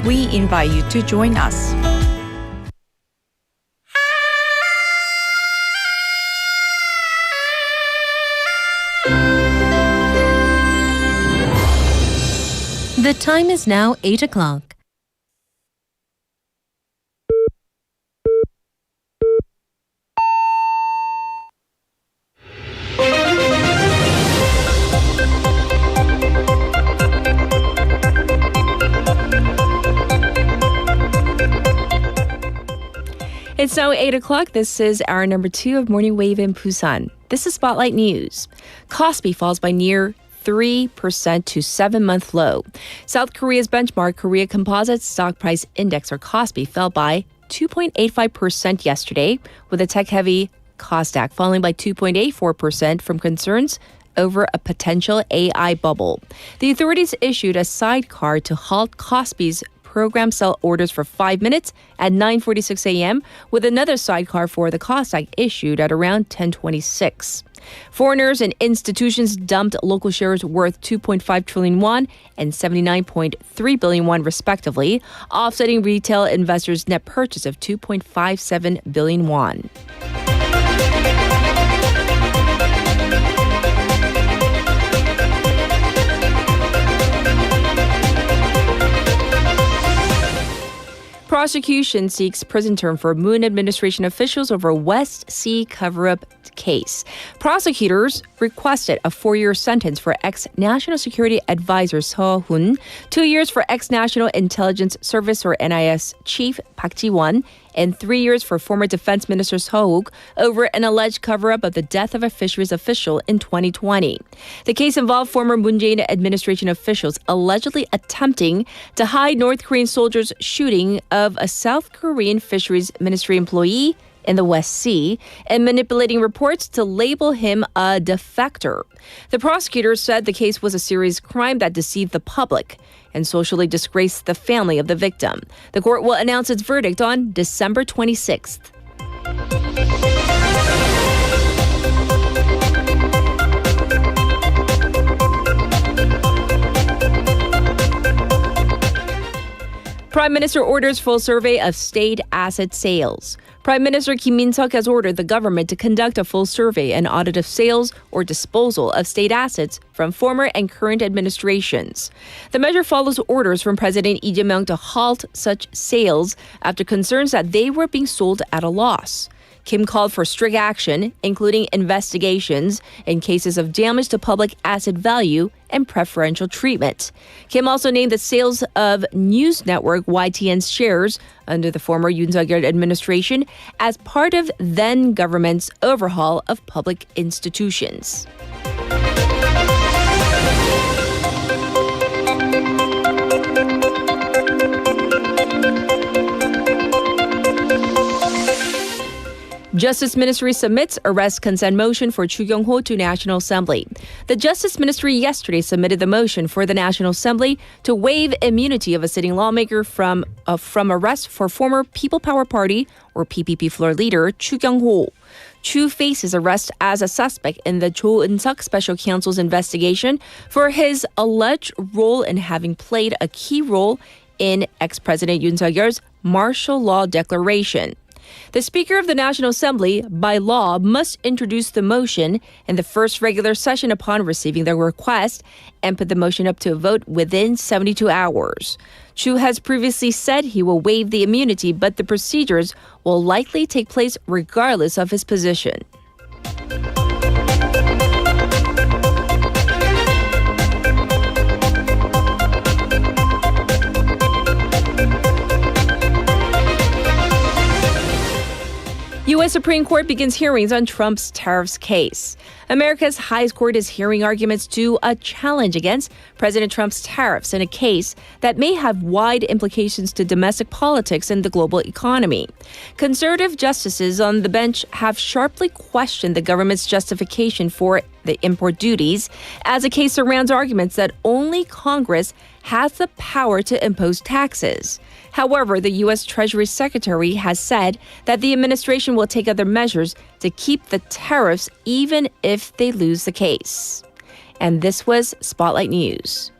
We invite you to join us. The time is now 8 o'clock. It's now 8 o'clock. This is hour number 2 of Morning Wave in Busan. This is Spotlight News. Kospi falls by near 3% to 7-month low. South Korea's benchmark Korea Composite Stock Price Index, or KOSPI, fell by 2.85% yesterday, with a tech-heavy Kosdaq falling by 2.84% from concerns over a potential AI bubble. The authorities issued a sidecar to halt KOSPI's program sell orders for 5 minutes at 9:46 a.m., with another sidecar for the Kosdaq issued at around 10:26. Foreigners and institutions dumped local shares worth 2.5 trillion won and 79.3 billion won respectively, offsetting retail investors' net purchase of 2.57 billion won. Prosecution seeks prison term for Moon administration officials over West Sea cover-up case. Prosecutors requested a 4-year sentence for ex-National Security Advisor Seo Hoon, 2 years for ex-National Intelligence Service or NIS Chief Park Ji-won, and 3 years for former Defense Minister Seo Wook over an alleged cover-up of the death of a fisheries official in 2020. The case involved former Moon Jae-in administration officials allegedly attempting to hide North Korean soldiers' shooting of a South Korean fisheries ministry employee in the West Sea and manipulating reports to label him a defector. The prosecutors said the case was a serious crime that deceived the public and socially disgraced the family of the victim. The court will announce its verdict on December 26th. Prime Minister orders full survey of state asset sales. Prime Minister Kim Min-seok has ordered the government to conduct a full survey and audit of sales or disposal of state assets from former and current administrations. The measure follows orders from President Lee Jae-myung to halt such sales after concerns that they were being sold at a loss. Kim called for strict action, including investigations in cases of damage to public asset value and preferential treatment. Kim also named the sales of news network YTN's shares under the former Yoon Suk-yeol administration as part of then government's overhaul of public institutions. Justice Ministry submits arrest consent motion for Chu Kyung-ho to National Assembly. The Justice Ministry yesterday submitted the motion for the National Assembly to waive immunity of a sitting lawmaker from arrest for former People Power Party or PPP floor leader Chu Kyung-ho. Chu faces arrest as a suspect in the Cho Eun-suk Special Counsel's investigation for his alleged role in having played a key role in ex-President Yoon Suk-yeol's martial law declaration. The Speaker of the National Assembly, by law, must introduce the motion in the first regular session upon receiving the request and put the motion up to a vote within 72 hours. Chu has previously said he will waive the immunity, but the procedures will likely take place regardless of his position. U.S. Supreme Court begins hearings on Trump's tariffs case. America's highest court is hearing arguments to a challenge against President Trump's tariffs in a case that may have wide implications to domestic politics and the global economy. Conservative justices on the bench have sharply questioned the government's justification for the import duties, as the case surrounds arguments that only Congress has the power to impose taxes. However, the U.S. Treasury Secretary has said that the administration will take other measures to keep the tariffs even if they lose the case. And this was Spotlight News.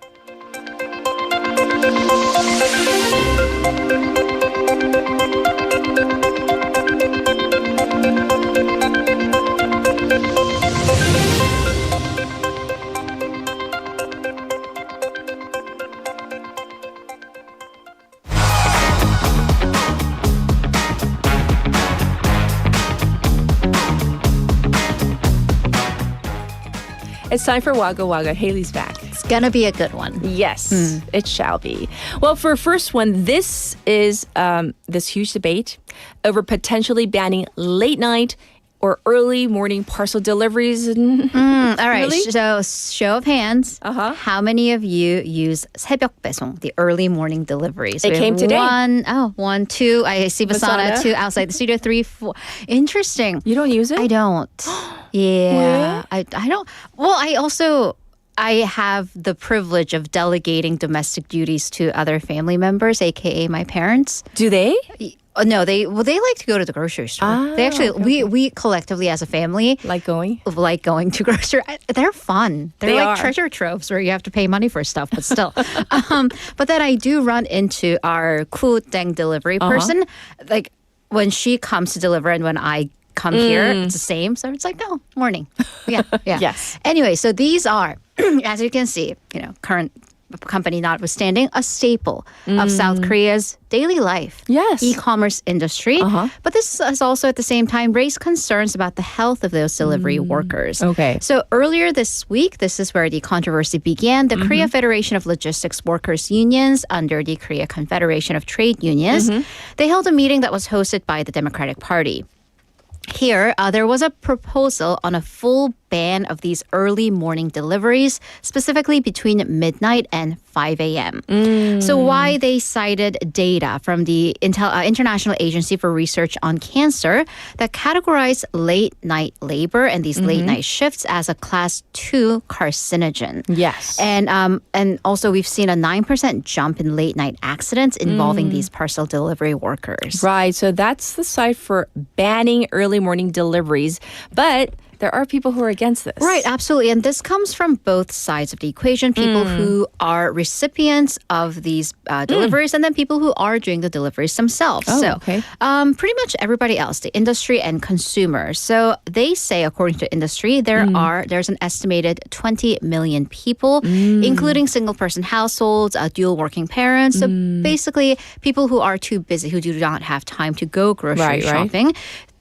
It's time for Wagga Wagga. Haley's back. It's gonna be a good one. Yes, it shall be. Well, for first one, this is this huge debate over potentially banning late night or early morning parcel deliveries. All right, Really? so show of hands. How many of you use 새벽 배송, the early morning deliveries? It We have came today. One, two. I see Vasana, Vasana. 2 outside the studio, 3, 4. Interesting. You don't use it? I don't. Yeah, I don't. Well, I have the privilege of delegating domestic duties to other family members, aka my parents. Do they? No, they like to go to the grocery store. They actually, we collectively as a family Like going? like going to grocery. They're fun. They're They like are. treasure troves where you have to pay money for stuff, but still. But then I do run into our Deng delivery person. Like when she comes to deliver and when I come here, it's the same. So it's like, no, morning. Yeah. Yes. Anyway, so these are, as you can see, current company notwithstanding, a staple of South Korea's daily life. Yes. E-commerce industry. But this has also at the same time raised concerns about the health of those delivery workers. Okay. So earlier this week, this is where the controversy began. The Korea Federation of Logistics Workers Unions under the Korea Confederation of Trade Unions, they held a meeting that was hosted by the Democratic Party. Here, there was a proposal on a full ban of these early morning deliveries, specifically between midnight and 5 a.m. So why they cited data from the International Agency for Research on Cancer that categorized late night labor and these late night shifts as a class 2 carcinogen. Yes. And also we've seen a 9% jump in late night accidents involving these parcel delivery workers. Right. So that's the side for banning early morning deliveries. But there are people who are against this. Right, absolutely. And this comes from both sides of the equation. People who are recipients of these deliveries and then people who are doing the deliveries themselves. Okay. Pretty much everybody else, the industry and consumers. So they say, according to industry, there's an estimated 20 million people, including single-person households, dual working parents. So basically people who are too busy, who do not have time to go grocery shopping.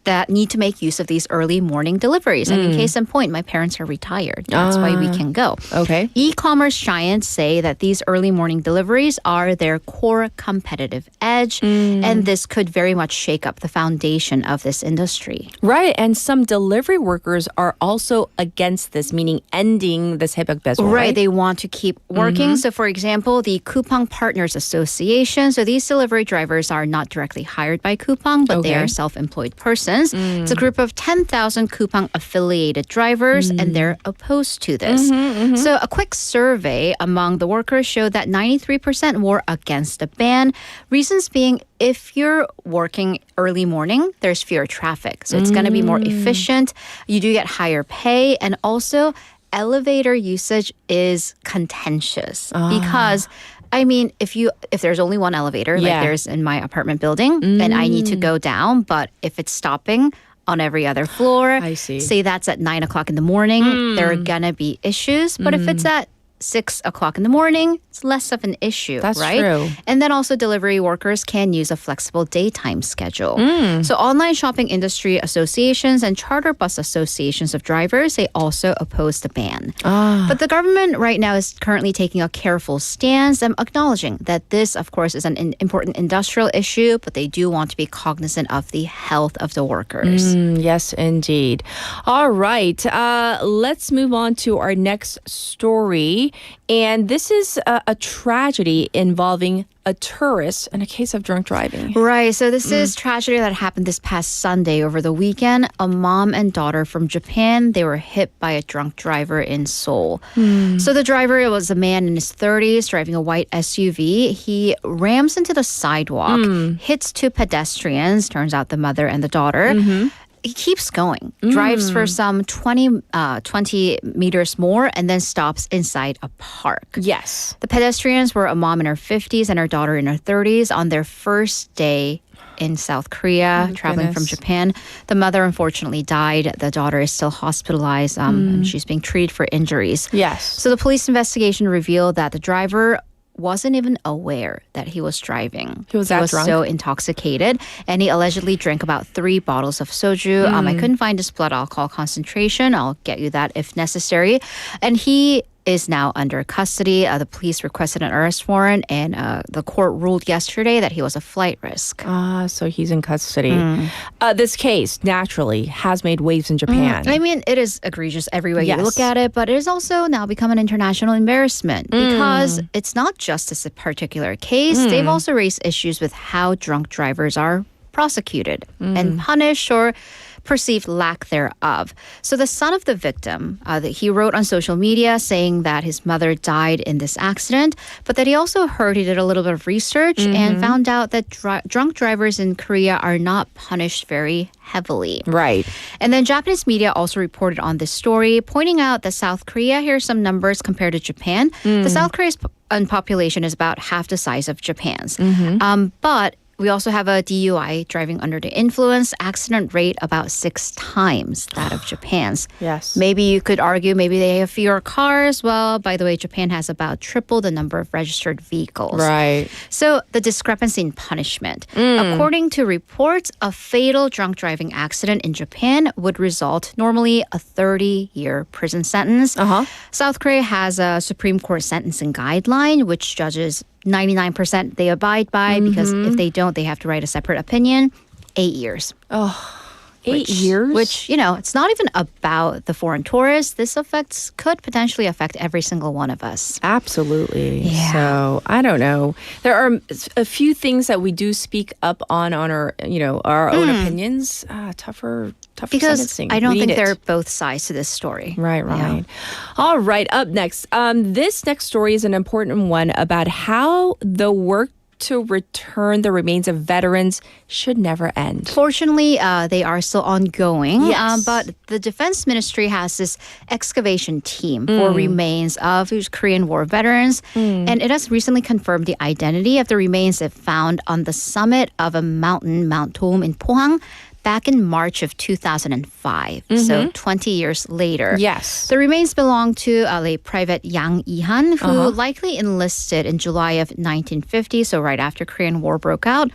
That need to make use of these early morning deliveries. And in case in point, my parents are retired. That's why we can go. Okay. E-commerce giants say that these early morning deliveries are their core competitive edge. And this could very much shake up the foundation of this industry. Right. And some delivery workers are also against this, meaning ending the 새벽 배송. Right. They want to keep working. So for example, the Coupang Partners Association. So these delivery drivers are not directly hired by Coupang, but they are self-employed persons. It's a group of 10,000 Coupang affiliated drivers, and they're opposed to this. So a quick survey among the workers showed that 93% were against the ban. Reasons being, if you're working early morning, there's fewer traffic. So it's going to be more efficient. You do get higher pay, and also elevator usage is contentious because I mean, if there's only one elevator, like there's in my apartment building, and I need to go down, but if it's stopping on every other floor, I see. Say that's at 9 o'clock in the morning, there are gonna be issues. But if it's at 6 o'clock in the morning, it's less of an issue, That's right? true. And then also delivery workers can use a flexible daytime schedule. So online shopping industry associations and charter bus associations of drivers, they also oppose the ban. But the government right now is currently taking a careful stance and acknowledging that this, of course, is an important industrial issue, but they do want to be cognizant of the health of the workers. Yes, indeed. All right. Let's move on to our next story. And this is a tragedy involving a tourist in a case of drunk driving. Right. So this is tragedy that happened this past Sunday over the weekend. A mom and daughter from Japan, they were hit by a drunk driver in Seoul. So the driver was a man in his 30s driving a white SUV. He rams into the sidewalk, hits two pedestrians, turns out the mother and the daughter. He keeps going, drives for some 20 meters more, and then stops inside a park. Yes. The pedestrians were a mom in her 50s and her daughter in her 30s on their first day in South Korea, traveling from Japan. The mother unfortunately died. The daughter is still hospitalized, and she's being treated for injuries. Yes. So the police investigation revealed that the driver wasn't even aware that he was driving. He was that drunk? So intoxicated, and he allegedly drank about 3 bottles of soju. I couldn't find his blood alcohol concentration. I'll get you that if necessary. And he is now under custody. The police requested an arrest warrant, and the court ruled yesterday that he was a flight risk. So he's in custody. This case, naturally, has made waves in Japan. I mean, it is egregious every way you look at it, but it has also now become an international embarrassment because it's not just this particular case. They've also raised issues with how drunk drivers are prosecuted and punished or perceived lack thereof. So the son of the victim, he wrote on social media saying that his mother died in this accident, but that he also heard, he did a little bit of research and found out that drunk drivers in Korea are not punished very heavily. Right. And then Japanese media also reported on this story, pointing out that South Korea, here are some numbers compared to Japan. The South Korea's population is about half the size of Japan's. But we also have a DUI, driving under the influence, accident rate about 6 times that of Japan's. Yes. Maybe you could argue maybe they have fewer cars. Well, by the way, Japan has about triple the number of registered vehicles. Right. So the discrepancy in punishment. According to reports, a fatal drunk driving accident in Japan would result normally a 30-year prison sentence. South Korea has a Supreme Court sentencing guideline, which judges 99% they abide by because if they don't, they have to write a separate opinion. 8 years. 8 years? Which, you know, it's not even about the foreign tourists. This could potentially affect every single one of us. Absolutely. Yeah. So I don't know. There are a few things that we do speak up on our, our own opinions. Tougher because sentencing. I don't We think need there it. are both sides to this story. Right. All right, up next. This next story is an important one about how the work to return the remains of veterans should never end. Fortunately, they are still ongoing. Yes. But the Defense Ministry has this excavation team for remains of Korean War veterans. And it has recently confirmed the identity of the remains it found on the summit of a mountain, Mount Tom in Pohang, back in March of 2005, so 20 years later. Yes. The remains belong to a Private Yang Ihan, who likely enlisted in July of 1950, so right after Korean War broke out.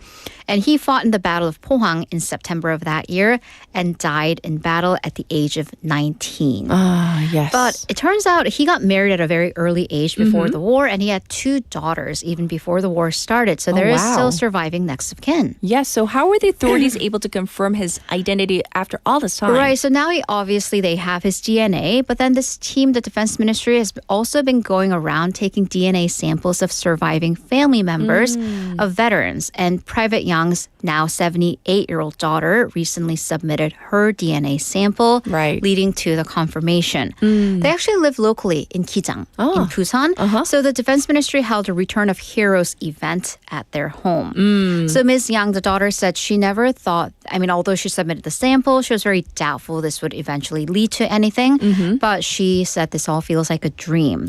And he fought in the Battle of Pohang in September of that year and died in battle at the age of 19. Yes. But it turns out he got married at a very early age before the war, and he had 2 daughters even before the war started. So there is still surviving next of kin. Yes. So how were the authorities able to confirm his identity after all this time? Right. So now they have his DNA, but then this team, the Defense Ministry, has also been going around taking DNA samples of surviving family members of veterans. And Private Yang Yang's now 78-year-old daughter recently submitted her DNA sample, leading to the confirmation. They actually live locally in Gijang, in Busan. So the Defense Ministry held a Return of Heroes event at their home. So Ms. Yang, the daughter, said she never thought, although she submitted the sample, she was very doubtful this would eventually lead to anything. But she said this all feels like a dream.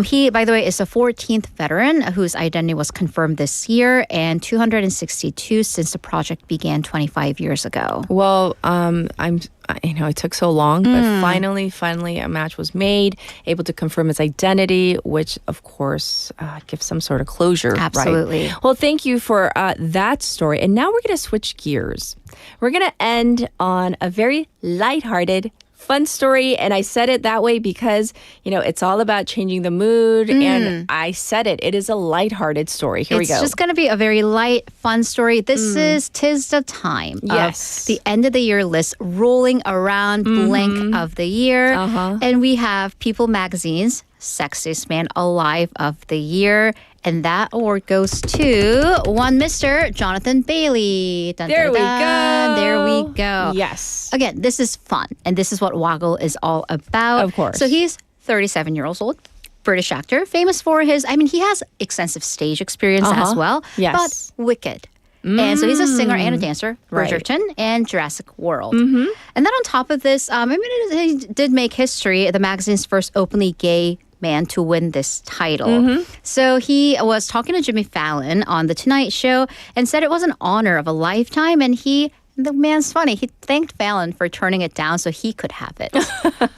He, by the way, is the 14th veteran whose identity was confirmed this year and 262 since the project began 25 years ago. Well, it took so long, but finally a match was made, able to confirm his identity, which of course gives some sort of closure. Absolutely. Right? Well, thank you for that story. And now we're going to switch gears. We're going to end on a very lighthearted, fun story. And I said it that way because, it's all about changing the mood. And I said it. It is a lighthearted story. Here we go. It's just going to be a very light, fun story. This is Tis the Time. Yes. The end of the year list rolling around, blank of the year. And we have People Magazine's Sexiest Man Alive of the Year. And that award goes to one Mr. Jonathan Bailey. Dun, There dun, we dun. go. There we go. Yes. Again, this is fun. And this is what Waggle is all about. Of course. So he's 37 years old. British actor, famous for his, he has extensive stage experience as well. Yes. But Wicked. And so he's a singer and a dancer, Bridgerton, and Jurassic World. And then on top of this, he did make history, the magazine's first openly gay man to win this title. So he was talking to Jimmy Fallon on The Tonight Show and said it was an honor of a lifetime. And the man's funny. He thanked Fallon for turning it down so he could have it.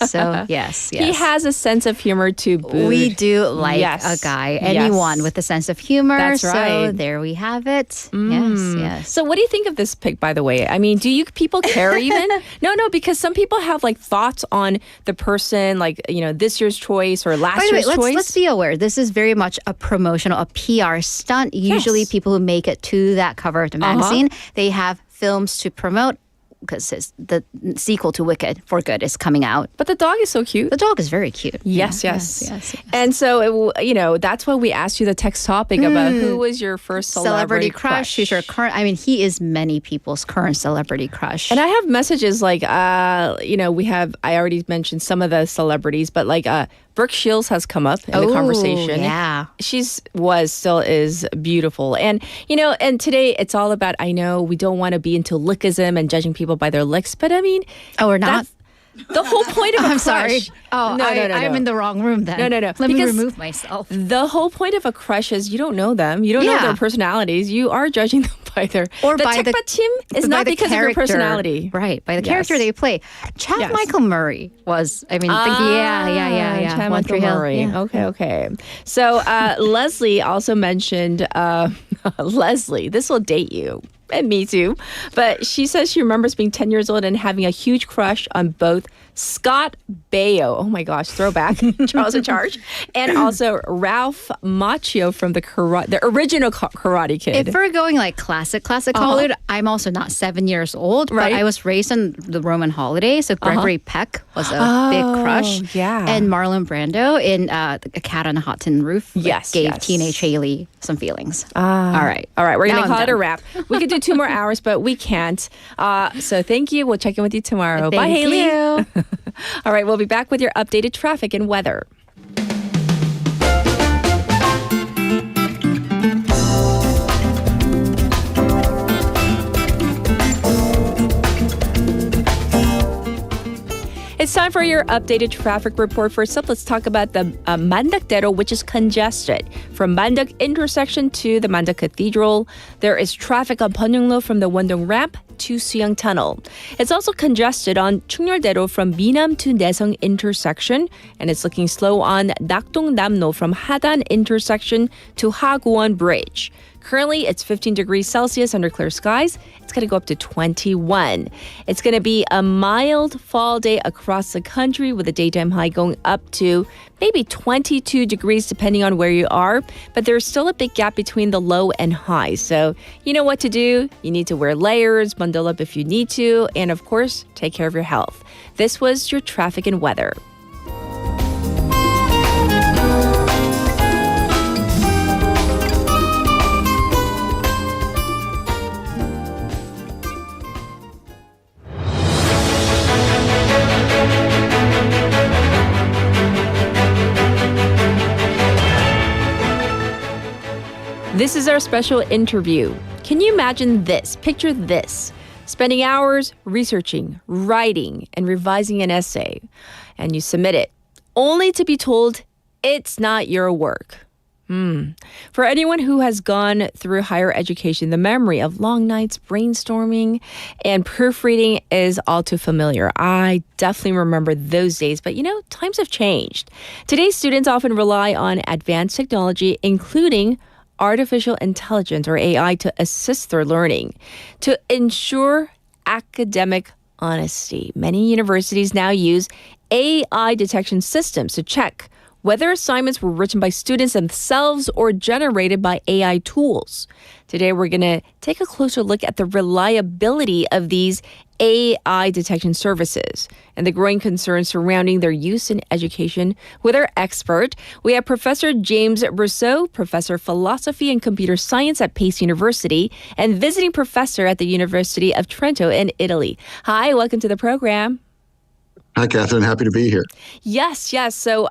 So, yes. He has a sense of humor to boot. We do like a guy, anyone with a sense of humor. That's right. So there we have it. Yes. So what do you think of this pick, by the way? Do you people care even? No, because some people have thoughts on the person, this year's choice or last year's choice. Let's be aware. This is very much a promotional, a PR stunt. Usually people who make it to that cover of the magazine, they have films to promote because the sequel to Wicked, For Good, is coming out. But the dog is so cute. The dog is very cute. Yes. And so, that's why we asked you the text topic about who was your first celebrity crush. Who's your current? He is many people's current celebrity crush. And I have messages I already mentioned some of the celebrities, but Brooke Shields has come up in the conversation. Yeah. Still is beautiful. And, and today it's all about, I know we don't want to be into lookism and judging people by their looks, but we're not. The whole point of a crush. I'm sorry. Oh, no. I'm in the wrong room then. No. Let me remove myself. The whole point of a crush is you don't know them. You don't know their personalities. You are judging them by their... Or the by the... is not because of their personality. Right. By the character they play. Chad Michael Murray was... Chad One Tree Hill. Murray. Yeah. Okay. So Leslie also mentioned... Leslie, this will date you. And me too. But she says she remembers being 10 years old and having a huge crush on both Scott Baio, oh my gosh, throwback, Charles in Charge, and also Ralph Macchio from the original Karate Kid. If we're going classic Hollywood, I'm also not 7 years old, but I was raised on the Roman holiday, so Gregory Peck was a big crush. Yeah. And Marlon Brando in A Cat on a Hot Tin Roof gave teenage Haley some feelings. All right, we're going to call it a wrap. We could do 2 more hours, but we can't. So thank you. We'll check in with you tomorrow. Bye, Haley. You. All right, we'll be back with your updated traffic and weather. It's time for your updated traffic report. First up, let's talk about the Mandakdero, which is congested. From Mandak intersection to the Mandak Cathedral, there is traffic on Pyeonglo from the Wondong ramp to Suyang Tunnel. It's also congested on Chungnyeol-dero from Minam to Naseong intersection, and it's looking slow on Nakdong-Namno from Hadan intersection to Haguwon Bridge. Currently, it's 15 degrees Celsius under clear skies. It's going to go up to 21. It's going to be a mild fall day across the country with a daytime high going up to maybe 22 degrees depending on where you are. But there's still a big gap between the low and high. So you know what to do. You need to wear layers, bundle up if you need to, and of course, take care of your health. This was your traffic and weather. This is our special interview. Can you imagine this? Picture this. Spending hours researching, writing, and revising an essay, and you submit it, only to be told it's not your work. For anyone who has gone through higher education, the memory of long nights brainstorming and proofreading is all too familiar. I definitely remember those days, but times have changed. Today's students often rely on advanced technology, including artificial intelligence or AI, to assist their learning. To ensure academic honesty, many universities now use AI detection systems to check whether assignments were written by students themselves or generated by AI tools. Today, we're going to take a closer look at the reliability of these AI detection services and the growing concerns surrounding their use in education with our expert. We have Professor James Brousseau, Professor of Philosophy and Computer Science at Pace University and visiting professor at the University of Trento in Italy. Hi, welcome to the program. Hi, Catherine. Happy to be here. Yes. So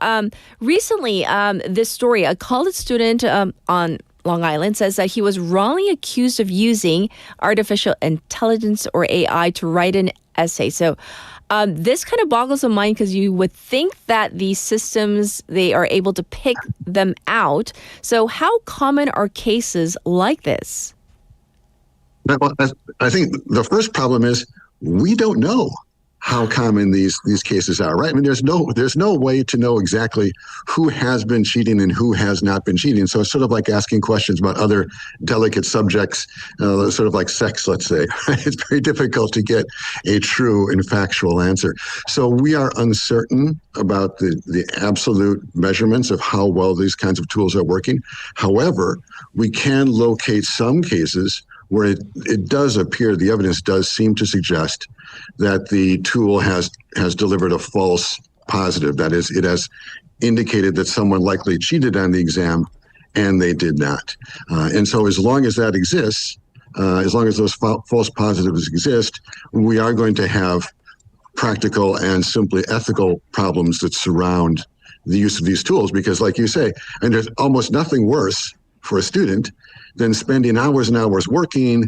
recently, this story, a college student on Long Island says that he was wrongly accused of using artificial intelligence or AI to write an essay. So this kind of boggles the mind because you would think that these systems, they are able to pick them out. So how common are cases like this? Well, I think the first problem is we don't know how common these cases are, right? I mean, there's no way to know exactly who has been cheating and who has not been cheating. So it's sort of like asking questions about other delicate subjects, sort of like sex, let's say. It's very difficult to get a true and factual answer. So we are uncertain about the absolute measurements of how well these kinds of tools are working. However, we can locate some cases where it does appear, the evidence does seem to suggest that the tool has delivered a false positive. That is, it has indicated that someone likely cheated on the exam and they did not. And so as long as that exists, as long as those false positives exist, we are going to have practical and simply ethical problems that surround the use of these tools. Because like you say, and there's almost nothing worse for a student than spending hours and hours working,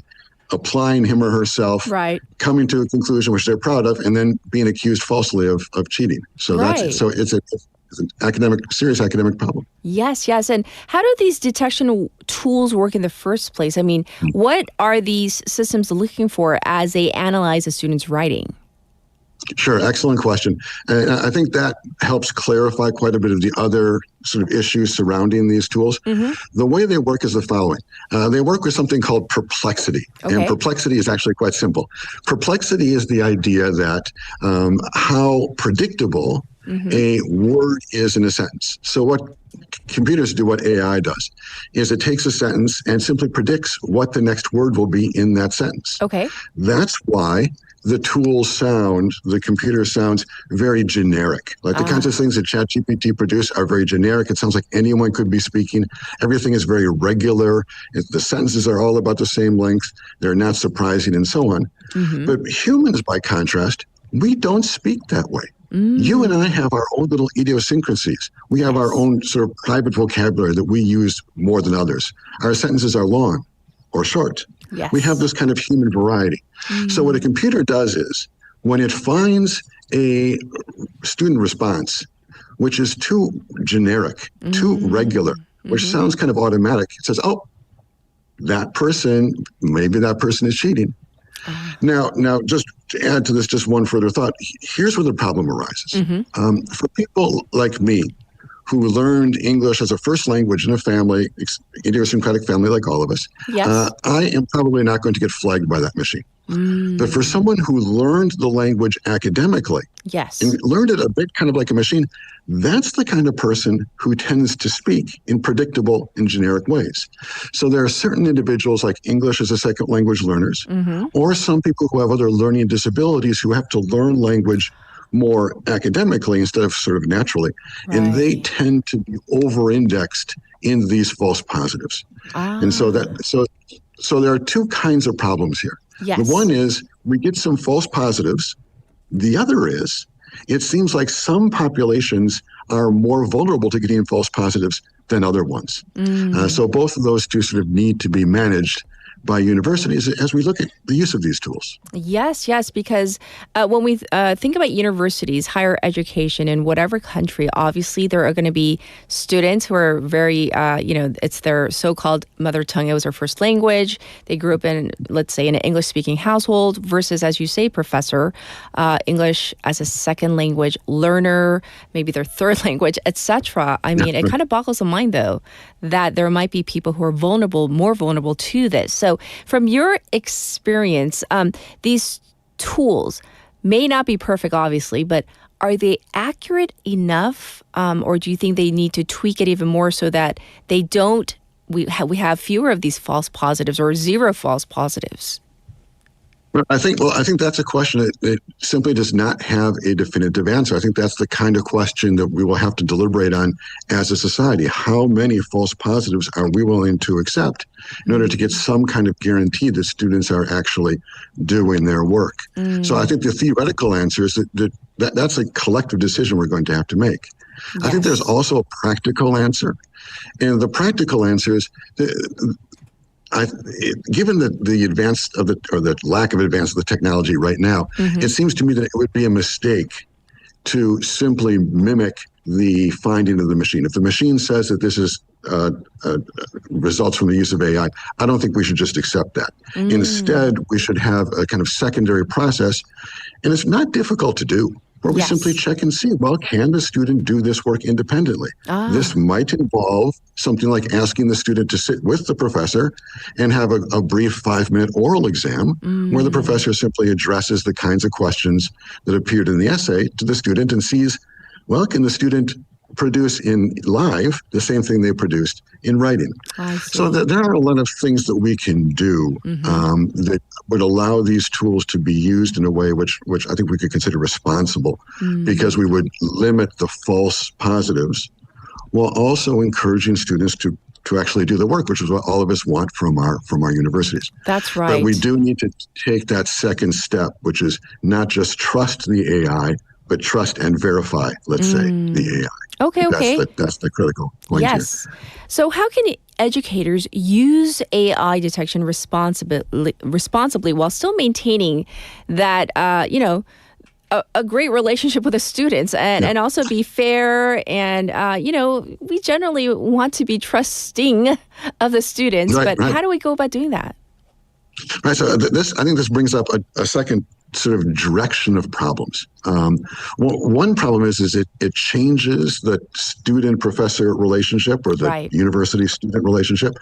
applying him or herself, right, coming to a conclusion which they're proud of, and then being accused falsely of cheating. So it's an serious academic problem. Yes. And how do these detection tools work in the first place? I mean, what are these systems looking for as they analyze a student's writing? Sure, excellent question. And I think that helps clarify quite a bit of the other sort of issues surrounding these tools. The way they work is the following. They work with something called perplexity. Okay. And perplexity is actually quite simple. Perplexity is the idea that how predictable a word is in a sentence. So what computers do, what AI does, is it takes a sentence and simply predicts what the next word will be in that sentence. Okay. That's why the computer sounds very generic. Like the kinds of things that ChatGPT produce are very generic. It sounds like anyone could be speaking. Everything is very regular. The sentences are all about the same length. They're not surprising and so on. But humans, by contrast, we don't speak that way. You and I have our own little idiosyncrasies. We have our own sort of private vocabulary that we use more than others. Our sentences are long or short. Yes. We have this kind of human variety. So what a computer does is, when it finds a student response, which is too generic, too regular, which sounds kind of automatic, it says, oh, maybe that person is cheating. Now, just to add to this, just one further thought, here's where the problem arises. For people like me, who learned English as a first language in a family, idiosyncratic family like all of us, I am probably not going to get flagged by that machine. But for someone who learned the language academically, and learned it a bit kind of like a machine, that's the kind of person who tends to speak in predictable and generic ways. So there are certain individuals like English as a second language learners, or some people who have other learning disabilities who have to learn language more academically instead of sort of naturally. Right. And they tend to be over-indexed in these false positives. And so there are two kinds of problems here. Yes. The one is we get some false positives. The other is it seems like some populations are more vulnerable to getting false positives than other ones. So both of those two sort of need to be managed by universities as we look at the use of these tools. Yes, because when we think about universities, higher education in whatever country, obviously there are going to be students who are very, it's their so-called mother tongue. It was their first language. They grew up in, let's say, in an English-speaking household versus, as you say, professor, English as a second language learner, maybe their third language, etc. I mean, it kind of boggles the mind, though, that there might be people who are more vulnerable to this. So from your experience, these tools may not be perfect, obviously, but are they accurate enough, or do you think they need to tweak it even more so that we have fewer of these false positives or zero false positives? I think that's a question that simply does not have a definitive answer. I think that's the kind of question that we will have to deliberate on as a society. How many false positives are we willing to accept in order to get some kind of guarantee that students are actually doing their work? So I think the theoretical answer is that's a collective decision we're going to have to make. Yes. I think there's also a practical answer. And the practical answer is given the advance of the lack of advance of the technology right now, it seems to me that it would be a mistake to simply mimic the finding of the machine. If the machine says that this is results from the use of AI, I don't think we should just accept that. Instead, we should have a kind of secondary process, and it's not difficult to do, where we simply check and see, well, can the student do this work independently? This might involve something like asking the student to sit with the professor and have a brief 5-minute oral exam where the professor simply addresses the kinds of questions that appeared in the essay to the student and sees, well, can the student produce in live the same thing they produced in writing? So there are a lot of things that we can do that would allow these tools to be used in a way which I think we could consider responsible, because we would limit the false positives while also encouraging students to actually do the work, which is what all of us want from our universities. That's right. But we do need to take that second step, which is not just trust the AI, but trust and verify, let's say, the AI. Okay. That's the critical point here. So how can educators use AI detection responsibly while still maintaining that, a great relationship with the students and also be fair and, we generally want to be trusting of the students, but how do we go about doing that? Right. So I think this brings up a second sort of direction of problems. One problem is it changes the student-professor relationship or the university-student relationship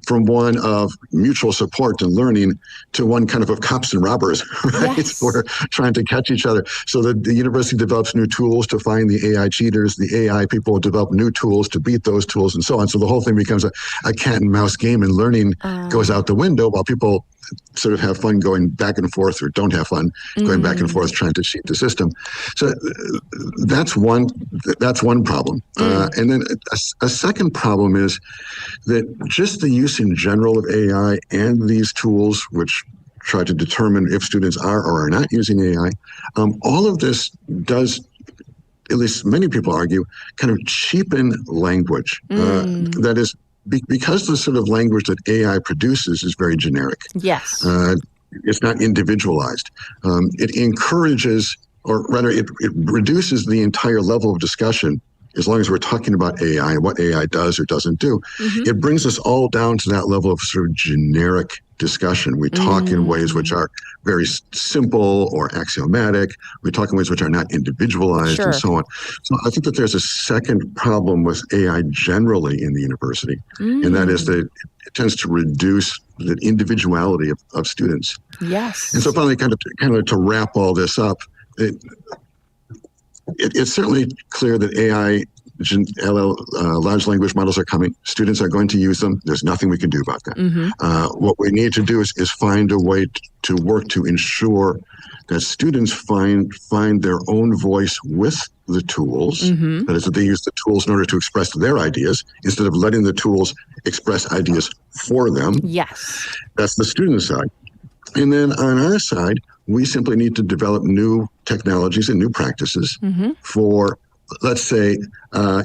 from one of mutual support and learning to one kind of cops and robbers, right? Yes. We're trying to catch each other. So the university develops new tools to find the AI cheaters. The AI people develop new tools to beat those tools and so on. So the whole thing becomes a cat and mouse game, and learning goes out the window while people sort of have fun going back and forth, or don't have fun going back and forth trying to cheat the system. So that's one problem. And then a second problem is that just the use in general of AI and these tools, which try to determine if students are or are not using AI, all of this does, at least many people argue, kind of cheapen language. That is, because the sort of language that AI produces is very generic. Yes. It's not individualized. It encourages, or rather, it reduces the entire level of discussion. As long as we're talking about AI and what AI does or doesn't do, it brings us all down to that level of sort of generic discussion. We talk in ways which are very simple or axiomatic. We talk in ways which are not individualized and so on. So I think that there's a second problem with AI generally in the university, and that is that it tends to reduce the individuality of students. Yes. And so finally, kind of to wrap all this up, it's certainly clear that AI, large language models are coming. Students are going to use them. There's nothing we can do about that. What we need to do is find a way to work to ensure that students find their own voice with the tools. That is, that they use the tools in order to express their ideas instead of letting the tools express ideas for them. Yes. That's the student side. And then on our side, we simply need to develop new technologies and new practices for, let's say,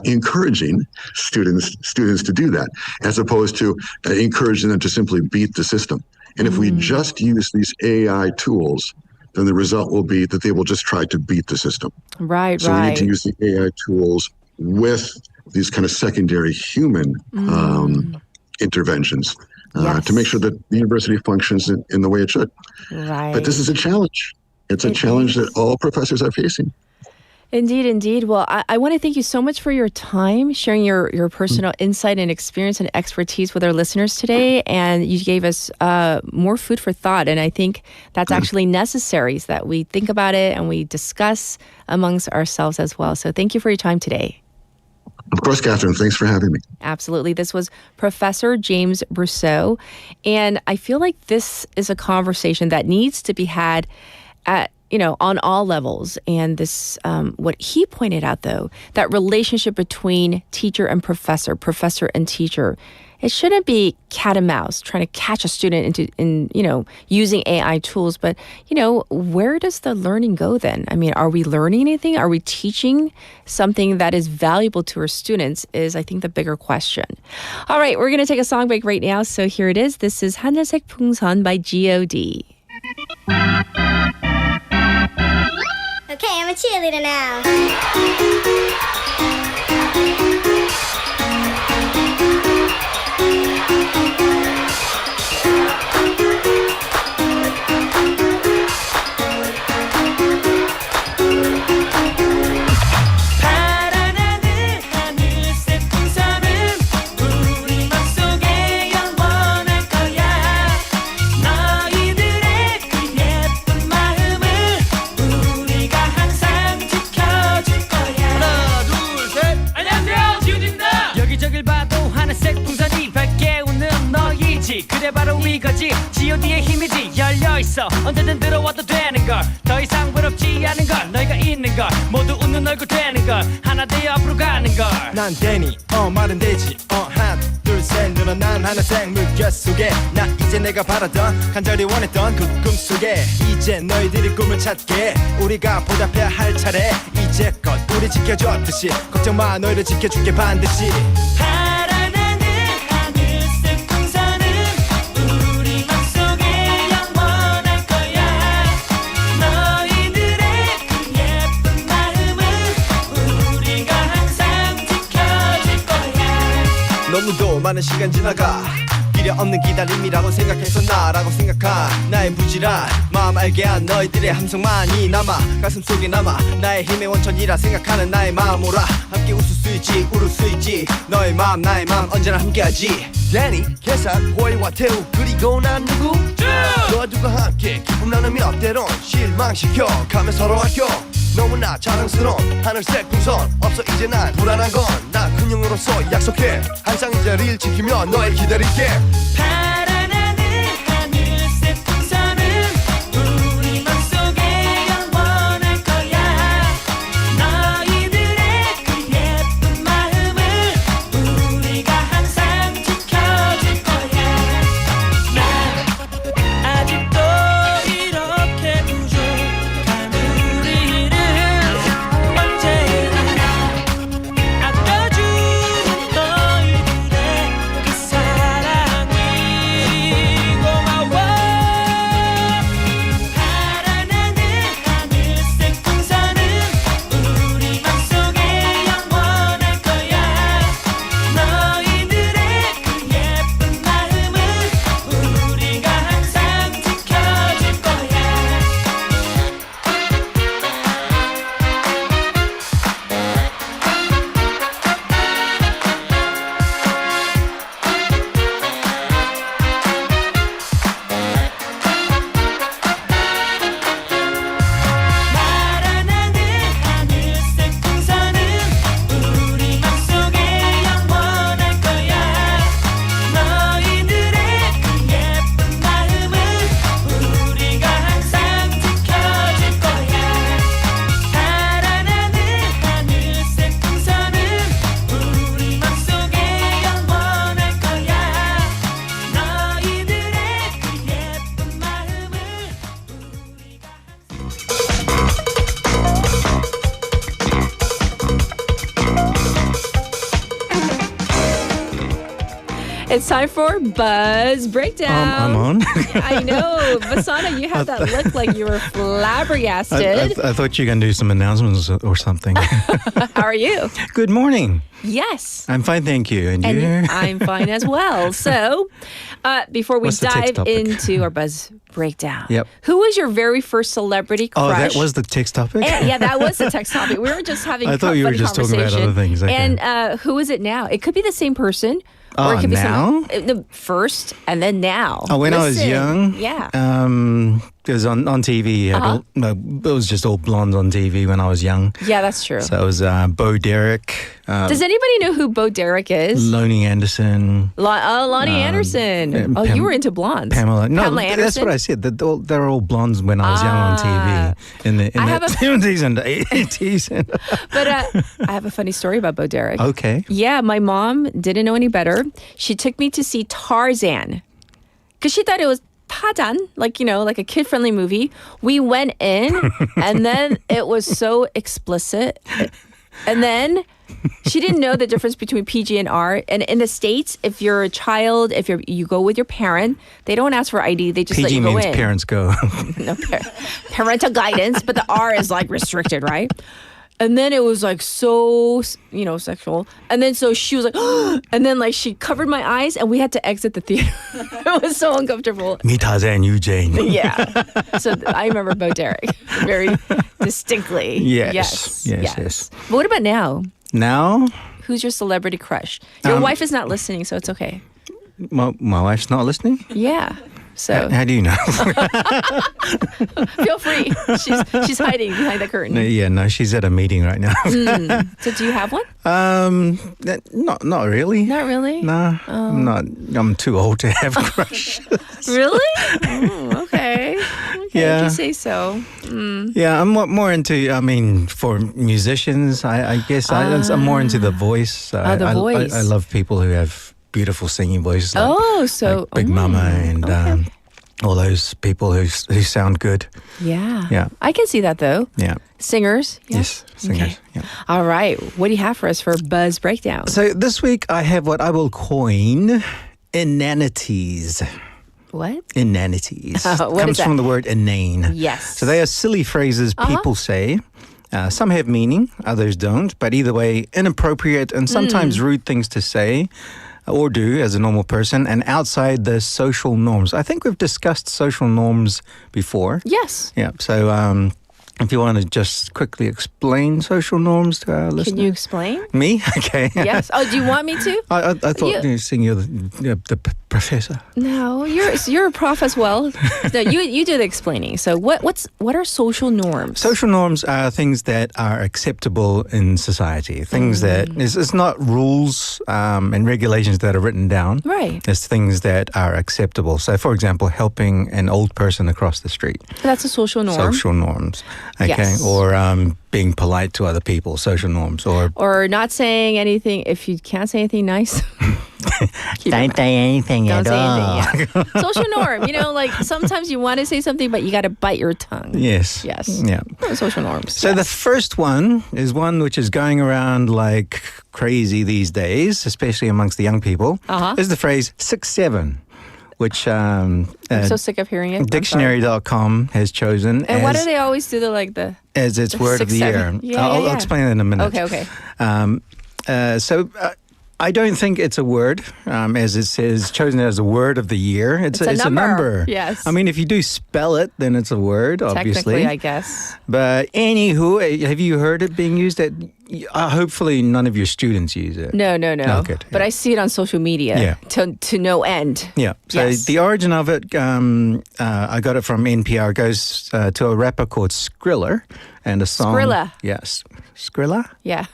encouraging students to do that, as opposed to encouraging them to simply beat the system. And if we just use these AI tools, then the result will be that they will just try to beat the system. Right, so we need to use the AI tools with these kind of secondary human interventions to make sure that the university functions in the way it should. Right. But this is a challenge. It's a challenge that all professors are facing. Indeed, indeed. Well, I want to thank you so much for your time, sharing your personal insight and experience and expertise with our listeners today. And you gave us more food for thought. And I think that's actually necessary, so that we think about it and we discuss amongst ourselves as well. So thank you for your time today. Of course, Catherine. Thanks for having me. Absolutely. This was Professor James Brousseau. And I feel like this is a conversation that needs to be had at on all levels. And this, what he pointed out, though, that relationship between teacher and professor and teacher, it shouldn't be cat and mouse trying to catch a student in using AI tools. But, where does the learning go then? I mean, are we learning anything? Are we teaching something that is valuable to our students is, I think, the bigger question. All right, we're going to take a song break right now. So here it is. This is 하늘색 풍선 by G.O.D. Okay, I'm a cheerleader now. 그래 바로 이거지 G.O.D의 힘이지 열려있어 언제든 들어와도 되는 걸 더 이상 부럽지 않은 걸 너희가 있는 걸 모두 웃는 얼굴 되는 걸 하나 되어 앞으로 가는 걸 난 되니 말은 되지 하나 둘 셋 늘어난 하늘색 물결 속에 나 이제 내가 바라던 간절히 원했던 그 꿈 속에 이제 너희들이 꿈을 찾게 우리가 보답해야 할 차례 이제껏 우리 지켜줬듯이 걱정 마 너희를 지켜줄게 반드시 너무도 많은 시간 지나가 필요 없는 기다림이라고 생각했었나라고 생각한 나의 부지런 마음 알게 한 너희들의 함성만이 남아 가슴속에 남아 나의 힘의 원천이라 생각하는 나의 마음 오라 함께 웃을 수 있지 울을 수 있지 너의 마음 나의 마음 언제나 함께하지 데니 계산 호의와 태우 그리고 난 누구 너희들과 함께 기쁨 나누며 때론 실망시켜 가며 서로 아껴 너무나 자랑스러운 하늘색 풍선 없어 이제 난 불안한 건 난 근육으로서 약속해 항상 이 자리를 지키며 너를 기다릴게 파란 하늘 하늘색 풍선은 우리 맘속에 영원할 거야 너희들의 그 예쁜 마음을 우리가 항상 지켜줄 거야 난 아직도 이렇게 부족한 우리를 언제나 아껴주는 너희들의 그 사랑이 It's time for Buzz Breakdown. I'm on. I know. Vasana, you have that look like you were flabbergasted. I thought you were going to do some announcements or something. How are you? Good morning. Yes. I'm fine, thank you. And you? I'm fine as well. So, before we What's the text dive topic? into our Buzz Breakdown, Yep. who was your very first celebrity crush? Oh, that was the text topic? Yeah, that was the text topic. We were just having I thought you were funny just talking about conversation. other things. Okay. And who is it now? It could be the same person. Or it could now? be the first and then now. Oh, when I was Listen. young? Yeah. It was on TV. It was just all blondes on TV when I was young. Yeah, that's true. So it was Bo Derek. Does anybody know who Bo Derek is? Lonnie Anderson. Lonnie Anderson. Oh, you were into blondes. Pamela. No, Pamela that's Anderson? what I said. They're all blondes when I was young on TV in the 70s and 80s. But I have a funny story about Bo Derek. Okay. Yeah, my mom didn't know any better. She took me to see Tarzan because she thought it was Tarzan, like a kid-friendly movie. We went in, and then it was so explicit. And then she didn't know the difference between PG and R. And in the States, if you're a child, if you go with your parent, they don't ask for ID. They just let PG you go means in. parents go. No, parental guidance, but the R is like restricted, right? And then it was like so, sexual. And then so she was like, and then like she covered my eyes and we had to exit the theater. It was so uncomfortable. Me, Tarzan, you, Jane. Yeah. So I remember Bo Derek very distinctly. Yes. But what about now? Now? Who's your celebrity crush? Your wife is not listening, so it's okay. My wife's not listening? Yeah. So How do you know? feel free. She's hiding behind the curtain. No, she's at a meeting right now. So do you have one? Not really. Not really? No, I'm not. I'm too old to have crushes. Really? Okay. Yeah. If you say so. Yeah, I'm more into. For musicians, I guess I'm more into the voice. The voice. I love people who have beautiful singing voices. Like Big Mama and all those people who sound good. Yeah. I can see that though. Yeah. Singers. Yeah. Yes, singers. Okay. Yeah. All right. What do you have for us for Buzz Breakdown? So this week I have what I will coin inanities. What? Inanities. What Comes is that? from the word inane. Yes. So they are silly phrases people say. Some have meaning, others don't. But either way, inappropriate and sometimes rude things to say or do as a normal person and outside the social norms. I think we've discussed social norms before. Yes. Yeah. So if you want to just quickly explain social norms to our listeners. Can you explain? Me? Okay. Yes. Oh, do you want me to? I thought you were saying you're the professor. No, you're a prof as well. No, you do the explaining. So what are social norms? Social norms are things that are acceptable in society. Things that it's not rules and regulations that are written down. Right. It's things that are acceptable. So, for example, helping an old person across the street. That's a social norm. Social norms. Okay. Yes. Or being polite to other people. Social norms. Or not saying anything if you can't say anything nice. Don't say anything Don't at say all. anything. Yeah. Social norm. Like sometimes you want to say something, but you got to bite your tongue. Yes. Yes. Yeah. Social norms. So the first one is one which is going around like crazy these days, especially amongst the young people, is the phrase 6-7, which I'm so sick of hearing it. Dictionary.com has chosen And why do they always do as its word of the 6-7? year? Yeah, I'll explain it in a minute. Okay. So I don't think it's a word, as it says, chosen as a word of the year. It's a number. Yes. I mean, if you do spell it, then it's a word, obviously. Technically, I guess. But anywho, have you heard it being used at... hopefully none of your students use it. No. Oh, good. But I see it on social media to no end. Yeah. So the origin of it, I got it from NPR. It goes to a rapper called Skrilla and a song. Skrilla. Yes. Skrilla? Yeah.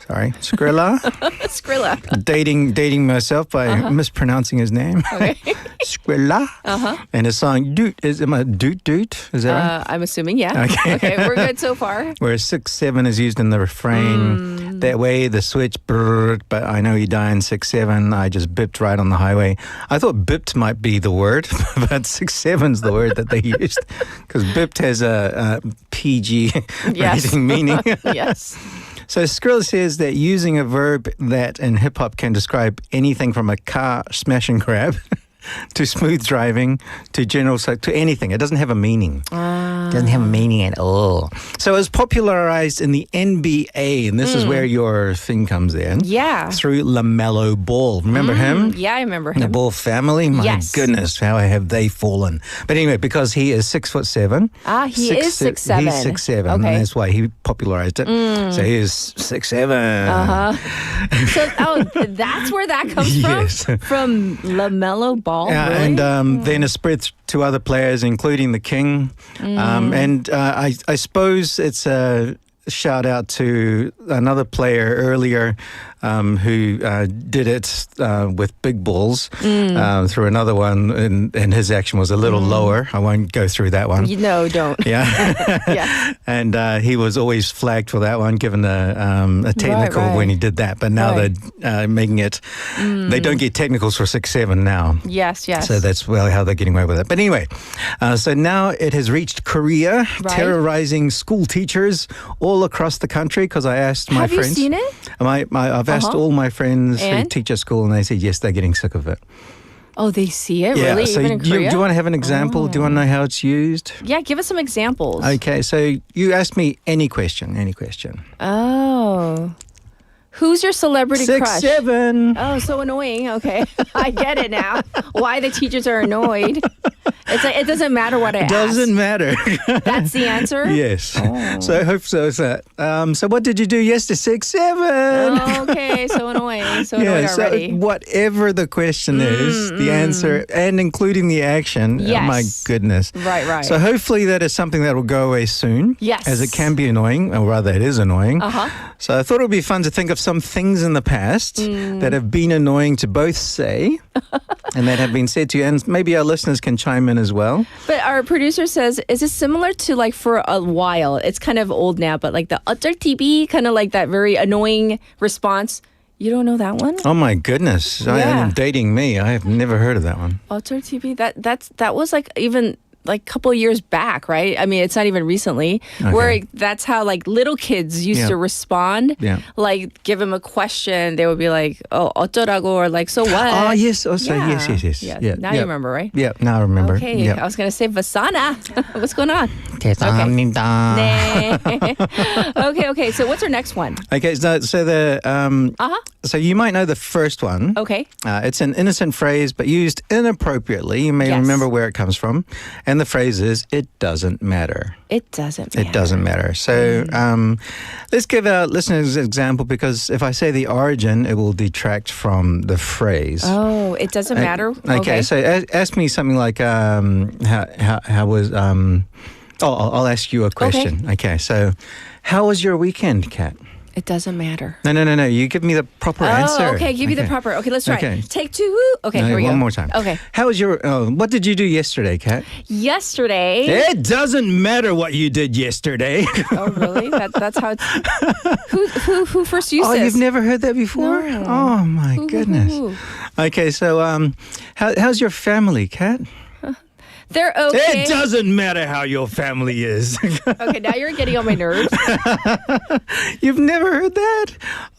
Sorry. Skrilla. Skrilla. Dating myself by mispronouncing his name. Okay. Skrilla. And his song, Doot. Is it Doot Doot? Is that right? I'm assuming, yeah. Okay. We're good so far. Where 6-7 is used in the refrain. That way, the switch, brrr, but I know you die in 6-7. I just bipped right on the highway. I thought bipped might be the word, but 6-7's the word that they used. Because bipped has a PG rating meaning. Yes. So Skrill says that using a verb that in hip hop can describe anything from a car smash and grab to smooth driving to to anything. It doesn't have a meaning. Doesn't have a meaning at all. So it was popularized in the NBA, and this is where your thing comes in. Yeah. Through LaMelo Ball. Remember him? Yeah, I remember him. The Ball family? My Yes. goodness, how have they fallen? But anyway, because he is 6'7". He is 6'7". He's 6'7", Okay. and that's why he popularized it. So he is 6'7". So, that's where that comes Yes. from? From LaMelo Ball? Yeah, really? and then it spread to other players, including the King. And I suppose it's a shout out to another player earlier who did it with big balls through another one, and his action was a little lower. I won't go through that one. No, don't. Yeah. Yes. And he was always flagged for that one, given a technical right. when he did that. But now Right. they're making it, they don't get technicals for 6'7" now. Yes, yes. So that's how they're getting away with it. But anyway, so now it has reached Korea, terrorizing school teachers all across the country, because I asked my Have friends. you seen it? I've asked all my friends who And? teach at school, and they said, yes, they're getting sick of it. Oh, they see it? Yeah, Really? so Even in Korea? do you want to have an example? Do you want to know how it's used? Yeah, give us some examples. Okay, so you ask me any question. Oh. Who's your celebrity crush? 6'7". Oh, so annoying. Okay. I get it now. Why the teachers are annoyed. It's like, it doesn't matter what I ask. Doesn't matter. That's the answer? Yes. Oh. So I hope so. So what did you do yesterday? 6'7". Oh, okay. So annoying. So annoyed so already. whatever the question is, the answer, and including the action, Yes. oh my goodness. Right. So hopefully that is something that will go away soon. Yes. As it can be annoying, or rather it is annoying. Uh-huh. So I thought it would be fun to think of some things in the past that have been annoying to both say and that have been said to you. And maybe our listeners can chime in as well. But our producer says, is it similar to like for a while? It's kind of old now, but like the 어쩔 TV, kind of like that very annoying response. You don't know that one? Oh my goodness. I Yeah. am dating me. I have never heard of that one. 어쩔 TV? That was like even like a couple years back, right? I mean, it's not even recently. Okay. Where that's how like little kids used Yeah. to respond. Yeah. Like give them a question, they would be like, "Oh, 어쩌라고," or like, "So what?" Oh, yes. Also, Yeah. yes. Yeah. Yeah. Now yeah. you remember, right? Yeah, now I remember. Okay. Yeah. I was gonna say Vasana. What's going on? 죄송합니다. Okay. So what's our next one? Okay, so you might know the first one. Okay. It's an innocent phrase, but used inappropriately. You may Yes. remember where it comes from. And the phrase is, it doesn't matter. It doesn't matter. It doesn't matter. So let's give our listeners an example, because if I say the origin, it will detract from the phrase. Oh, it doesn't matter? Okay, so ask me something like, how was... I'll ask you a question. Okay, so how was your weekend, Kat? It doesn't matter. No. You give me the proper answer. Oh, okay. Give me the proper. Okay, let's try. Okay. Take two. Okay, No, here we go. one more time. Okay. How was your... what did you do yesterday, Kat? Yesterday. It doesn't matter what you did yesterday. Oh, really? That's how it's... Who first used Oh, this? you've never heard that before? No. Oh, my goodness. Okay, so how's your family, Kat? They're okay. It doesn't matter how your family is. Okay, now you're getting on my nerves. You've never heard that?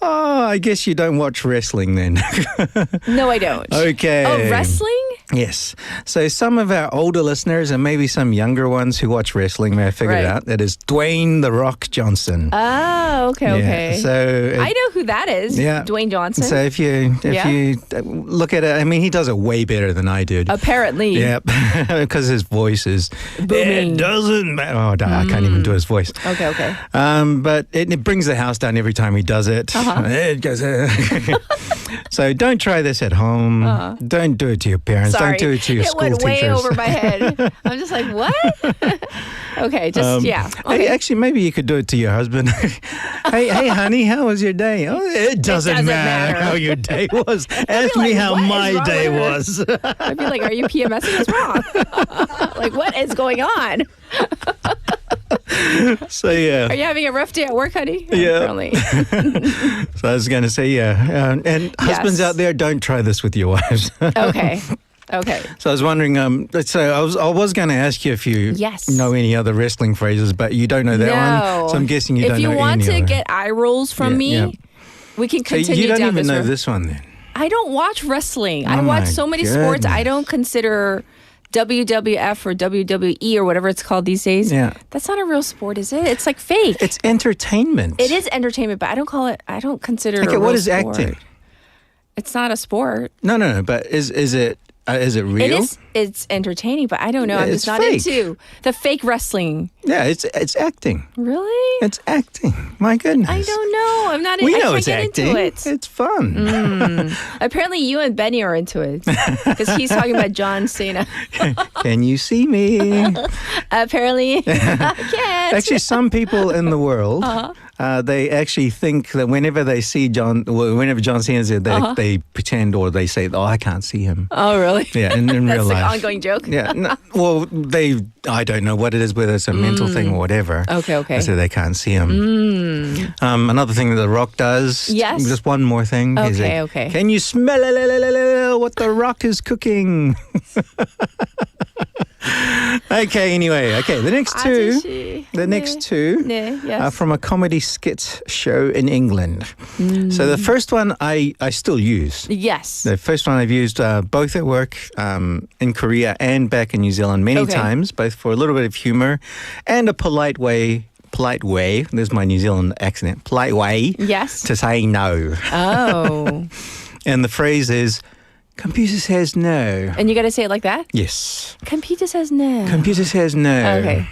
Oh, I guess you don't watch wrestling then. No, I don't. Okay. Oh, wrestling? Yes. So some of our older listeners and maybe some younger ones who watch wrestling may have figured it Right. out. That is Dwayne "The Rock" Johnson. Oh, okay. So I know who that is. Yeah. Dwayne Johnson. So if you look at it, I mean, he does it way better than I did. Apparently. Yeah, because his voice is Booming. It doesn't matter. Oh, I can't even do his voice. Okay. But it brings the house down every time he does it. Uh-huh. It goes. So don't try this at home. Don't do it to your parents. Sorry. Don't do it to your it school went teachers. way over my head. I'm just like, what? Okay, just, yeah. Okay. Hey, actually, maybe you could do it to your husband. hey, honey, how was your day? Oh, it doesn't matter how your day was. Ask me how my day was. I'd be like, are you PMSing? What's wrong? Like, what is going on? So, yeah. Are you having a rough day at work, honey? Yeah. Apparently. So I was going to say, yeah. And husbands out there, don't try this with your wives. Okay. Okay. So I was wondering. So I was going to ask you if you know any other wrestling phrases, but you don't know that one. So I'm guessing you don't know any. If you want to other. get eye rolls from me, we can continue so you don't down even this know road. this one then. I don't watch wrestling. I Oh watch my so many sports. I goodness. don't consider WWF or WWE or whatever it's called these days. Yeah. That's not a real sport, is it? It's like fake. It's entertainment. It is entertainment, but I don't consider it a Okay, real what is sport. acting? It's not a sport. No. But is it real? It is. It's entertaining, but I don't know. Yeah, I'm it's just not fake. into the fake wrestling. Yeah, it's acting. Really? It's acting. My goodness. I don't know. I'm not. We I know can't it's get acting. into it. It's fun. Apparently, you and Benny are into it because he's talking about John Cena. Can you see me? Apparently, I can't. Actually, some people in the world, they actually think that whenever John Cena's there, they pretend or they say, "Oh, I can't see him." Oh, really? Yeah, in real That's life. an ongoing joke. Yeah. No, well, I don't know what it is, whether it's a mental thing or whatever. Okay. So they can't see him. Another thing that The Rock does. Yes. Just one more thing. is Okay, that, okay. Can you smell what The Rock is cooking? Okay, anyway. Okay, the next two yes. are from a comedy skit show in England. So the first one I still use. Yes. The first one I've used both at work in Korea and back in New Zealand many times, both for a little bit of humor and a polite way, there's my New Zealand accent, polite way to say no. Oh. And the phrase is, computer says no. And you got to say it like that? Yes. Computer says no. Computer says no. Okay.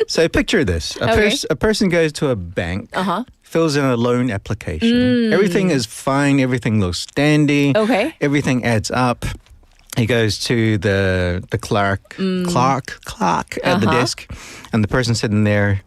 So picture this. A person goes to a bank, fills in a loan application. Everything is fine. Everything looks dandy. Okay. Everything adds up. He goes to the clerk at the desk, and the person sitting there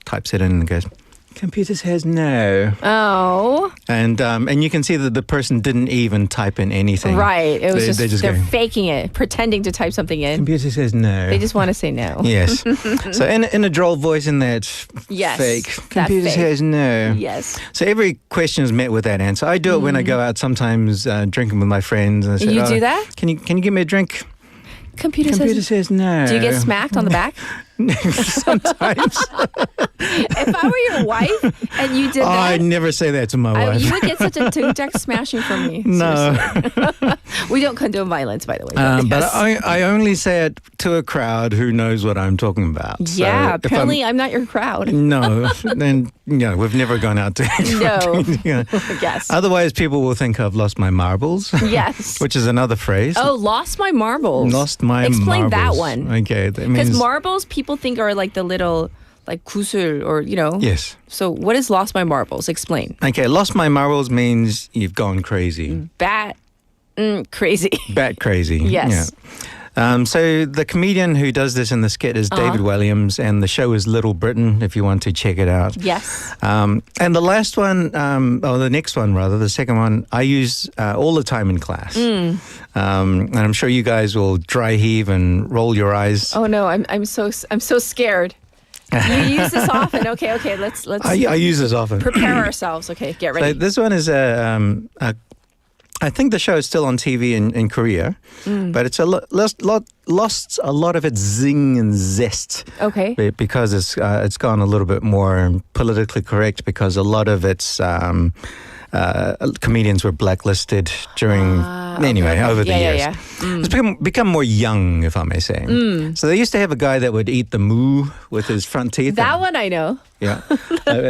types it in and goes, computer says no. Oh. And you can see that the person didn't even type in anything. Right. It was they're going, faking it, pretending to type something in. computer says no. They just want to say no. Yes. So in a droll voice in that fake, that computer fake. says no. Yes. So every question is met with that answer. I do it when I go out sometimes drinking with my friends. And I say, You do that? Can you give me a drink? Computer says no. Do you get smacked on the back? Sometimes. If I were your wife and you did that, I never say that to my wife. you would get such a 등짝 smashing from me. No. We don't condone violence, by the way. But yes. I only say it to a crowd who knows what I'm talking about. Yeah, So if apparently I'm not your crowd. No, then we've never gone out to. No. Yeah. Yes. Otherwise, people will think I've lost my marbles. Yes. Which is another phrase. Oh, lost my marbles. Lost my Explain marbles. that one. Okay, that Because means marbles, people think are like the little, like 구슬 or, yes. So what is lost my marbles? Explain. Okay, lost my marbles means you've gone crazy. Crazy. Bat crazy. Yes. Yeah. So the comedian who does this in the skit is David Williams, and the show is Little Britain, if you want to check it out. Yes. And the last one, or the next one rather, the second one, I use all the time in class. And I'm sure you guys will dry heave and roll your eyes. Oh no, I'm so scared. You use this often. Okay, let's I use this often. prepare ourselves. Okay, get ready. So this one is I think the show is still on TV in Korea, but it's lost a lot of its zing and zest. Okay. Because it's gone a little bit more politically correct, because a lot of its comedians were blacklisted during over the years. Yeah. It's become more young, if I may say. So they used to have a guy that would eat the moo with his front teeth. That one I know. Yeah.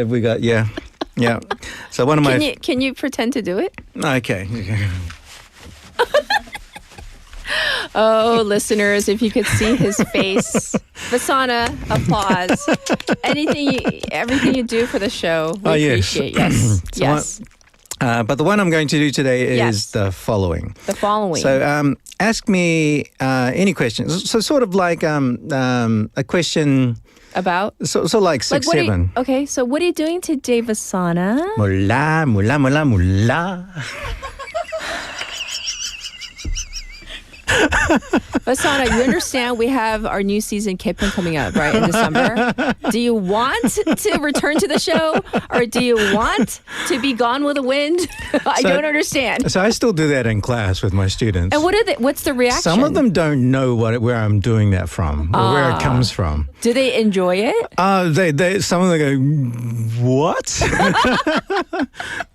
We got Yeah. So one of my Can you pretend to do it? Okay. Oh, listeners, if you could see his face. Vasana, applause. Everything you do for the show, we appreciate. Yes. So yes. But the one I'm going to do today Yes. is the following. The following. So ask me any questions. So sort of like a question about? So like 6, 7. Okay, so what are you doing today, Vasana? 몰라. Vasana, you understand we have our new season 개편 coming up, right, in December? Do you want to return to the show or do you want to be gone with the wind? I don't understand. So I still do that in class with my students. And what's the reaction? Some of them don't know where I'm doing that from or where it comes from. Do they enjoy it? They some of them go, what?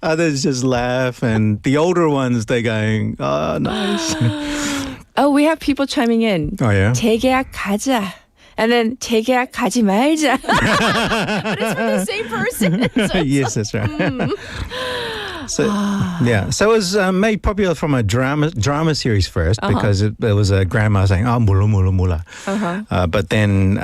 Others just laugh, and the older ones, they're going, oh, nice. Oh, we have people chiming in. Oh, yeah? 재계약 가자. And then 재계약 가지 말자. But it's from the same person. So yes, that's right. So yeah, so it was made popular from a drama series first because it was a grandma saying mula mula mula, but then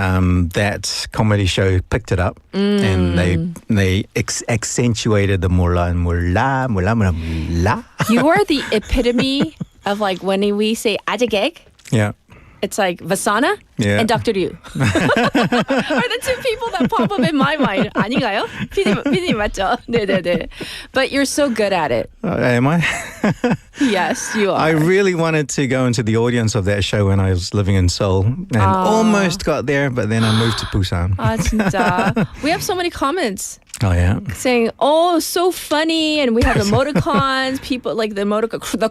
that comedy show picked it up and they accentuated the mula and mula mula mula mula. You are the epitome of like when we say 아재객. Yeah. It's like Vasana and Dr. Ryu are the two people that pop up in my mind. 아닌가요? 피디님 맞죠? 네네네. But you're so good at it. Am I? Yes, you are. I really wanted to go into the audience of that show when I was living in Seoul and almost got there, but then I moved to Busan. 진짜. We have so many comments. Oh, yeah. Saying, oh, so funny. And we have emoticons, people like the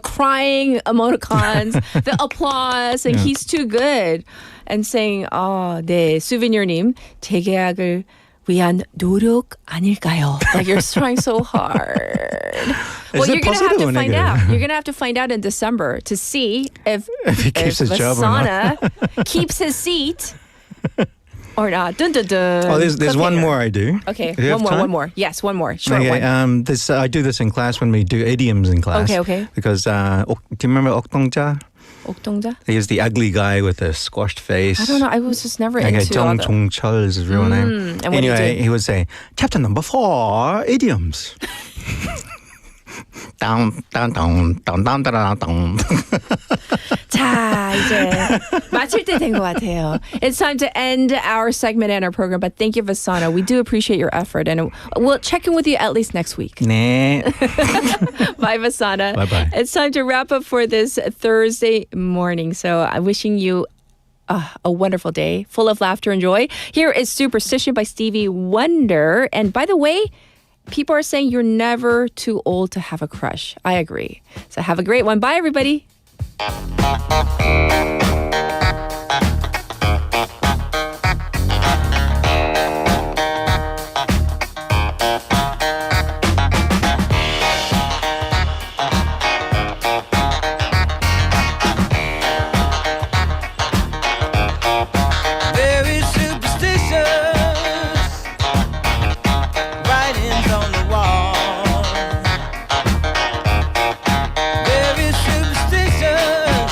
crying emoticons, the applause, and he's too good. And saying, 네, 수비녀님, 재계약을 위한 노력 아닐까요? Like you're trying so hard. Well, you're going to have to find out. You're going to have to find out in December to see if he keeps his job or Vasana keeps his seat. Or not. Dun, dun, dun. Oh, there's one more I do. Okay, Do you have time? one more. Yes, one more. Short okay, one. I do this in class when we do idioms in class. Okay. Because do you remember 옥동자? 옥동자? He's the ugly guy with the squashed face. I don't know. I was just never Okay, into all the... 정종철 is his real name. And what anyway, do? he would say, chapter number 4, idioms. down. 자, 이제 마칠 때 된 것 같아요. It's time to end our segment and our program, but thank you, Vasana. We do appreciate your effort, and we'll check in with you at least next week. 네. Bye, Vasana. Bye-bye. It's time to wrap up for this Thursday morning. So I'm wishing you a wonderful day, full of laughter and joy. Here is Superstition by Stevie Wonder. And by the way, people are saying you're never too old to have a crush. I agree. So have a great one. Bye, everybody. Very superstitious, writings on the wall. Very superstitious.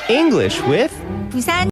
English with 부산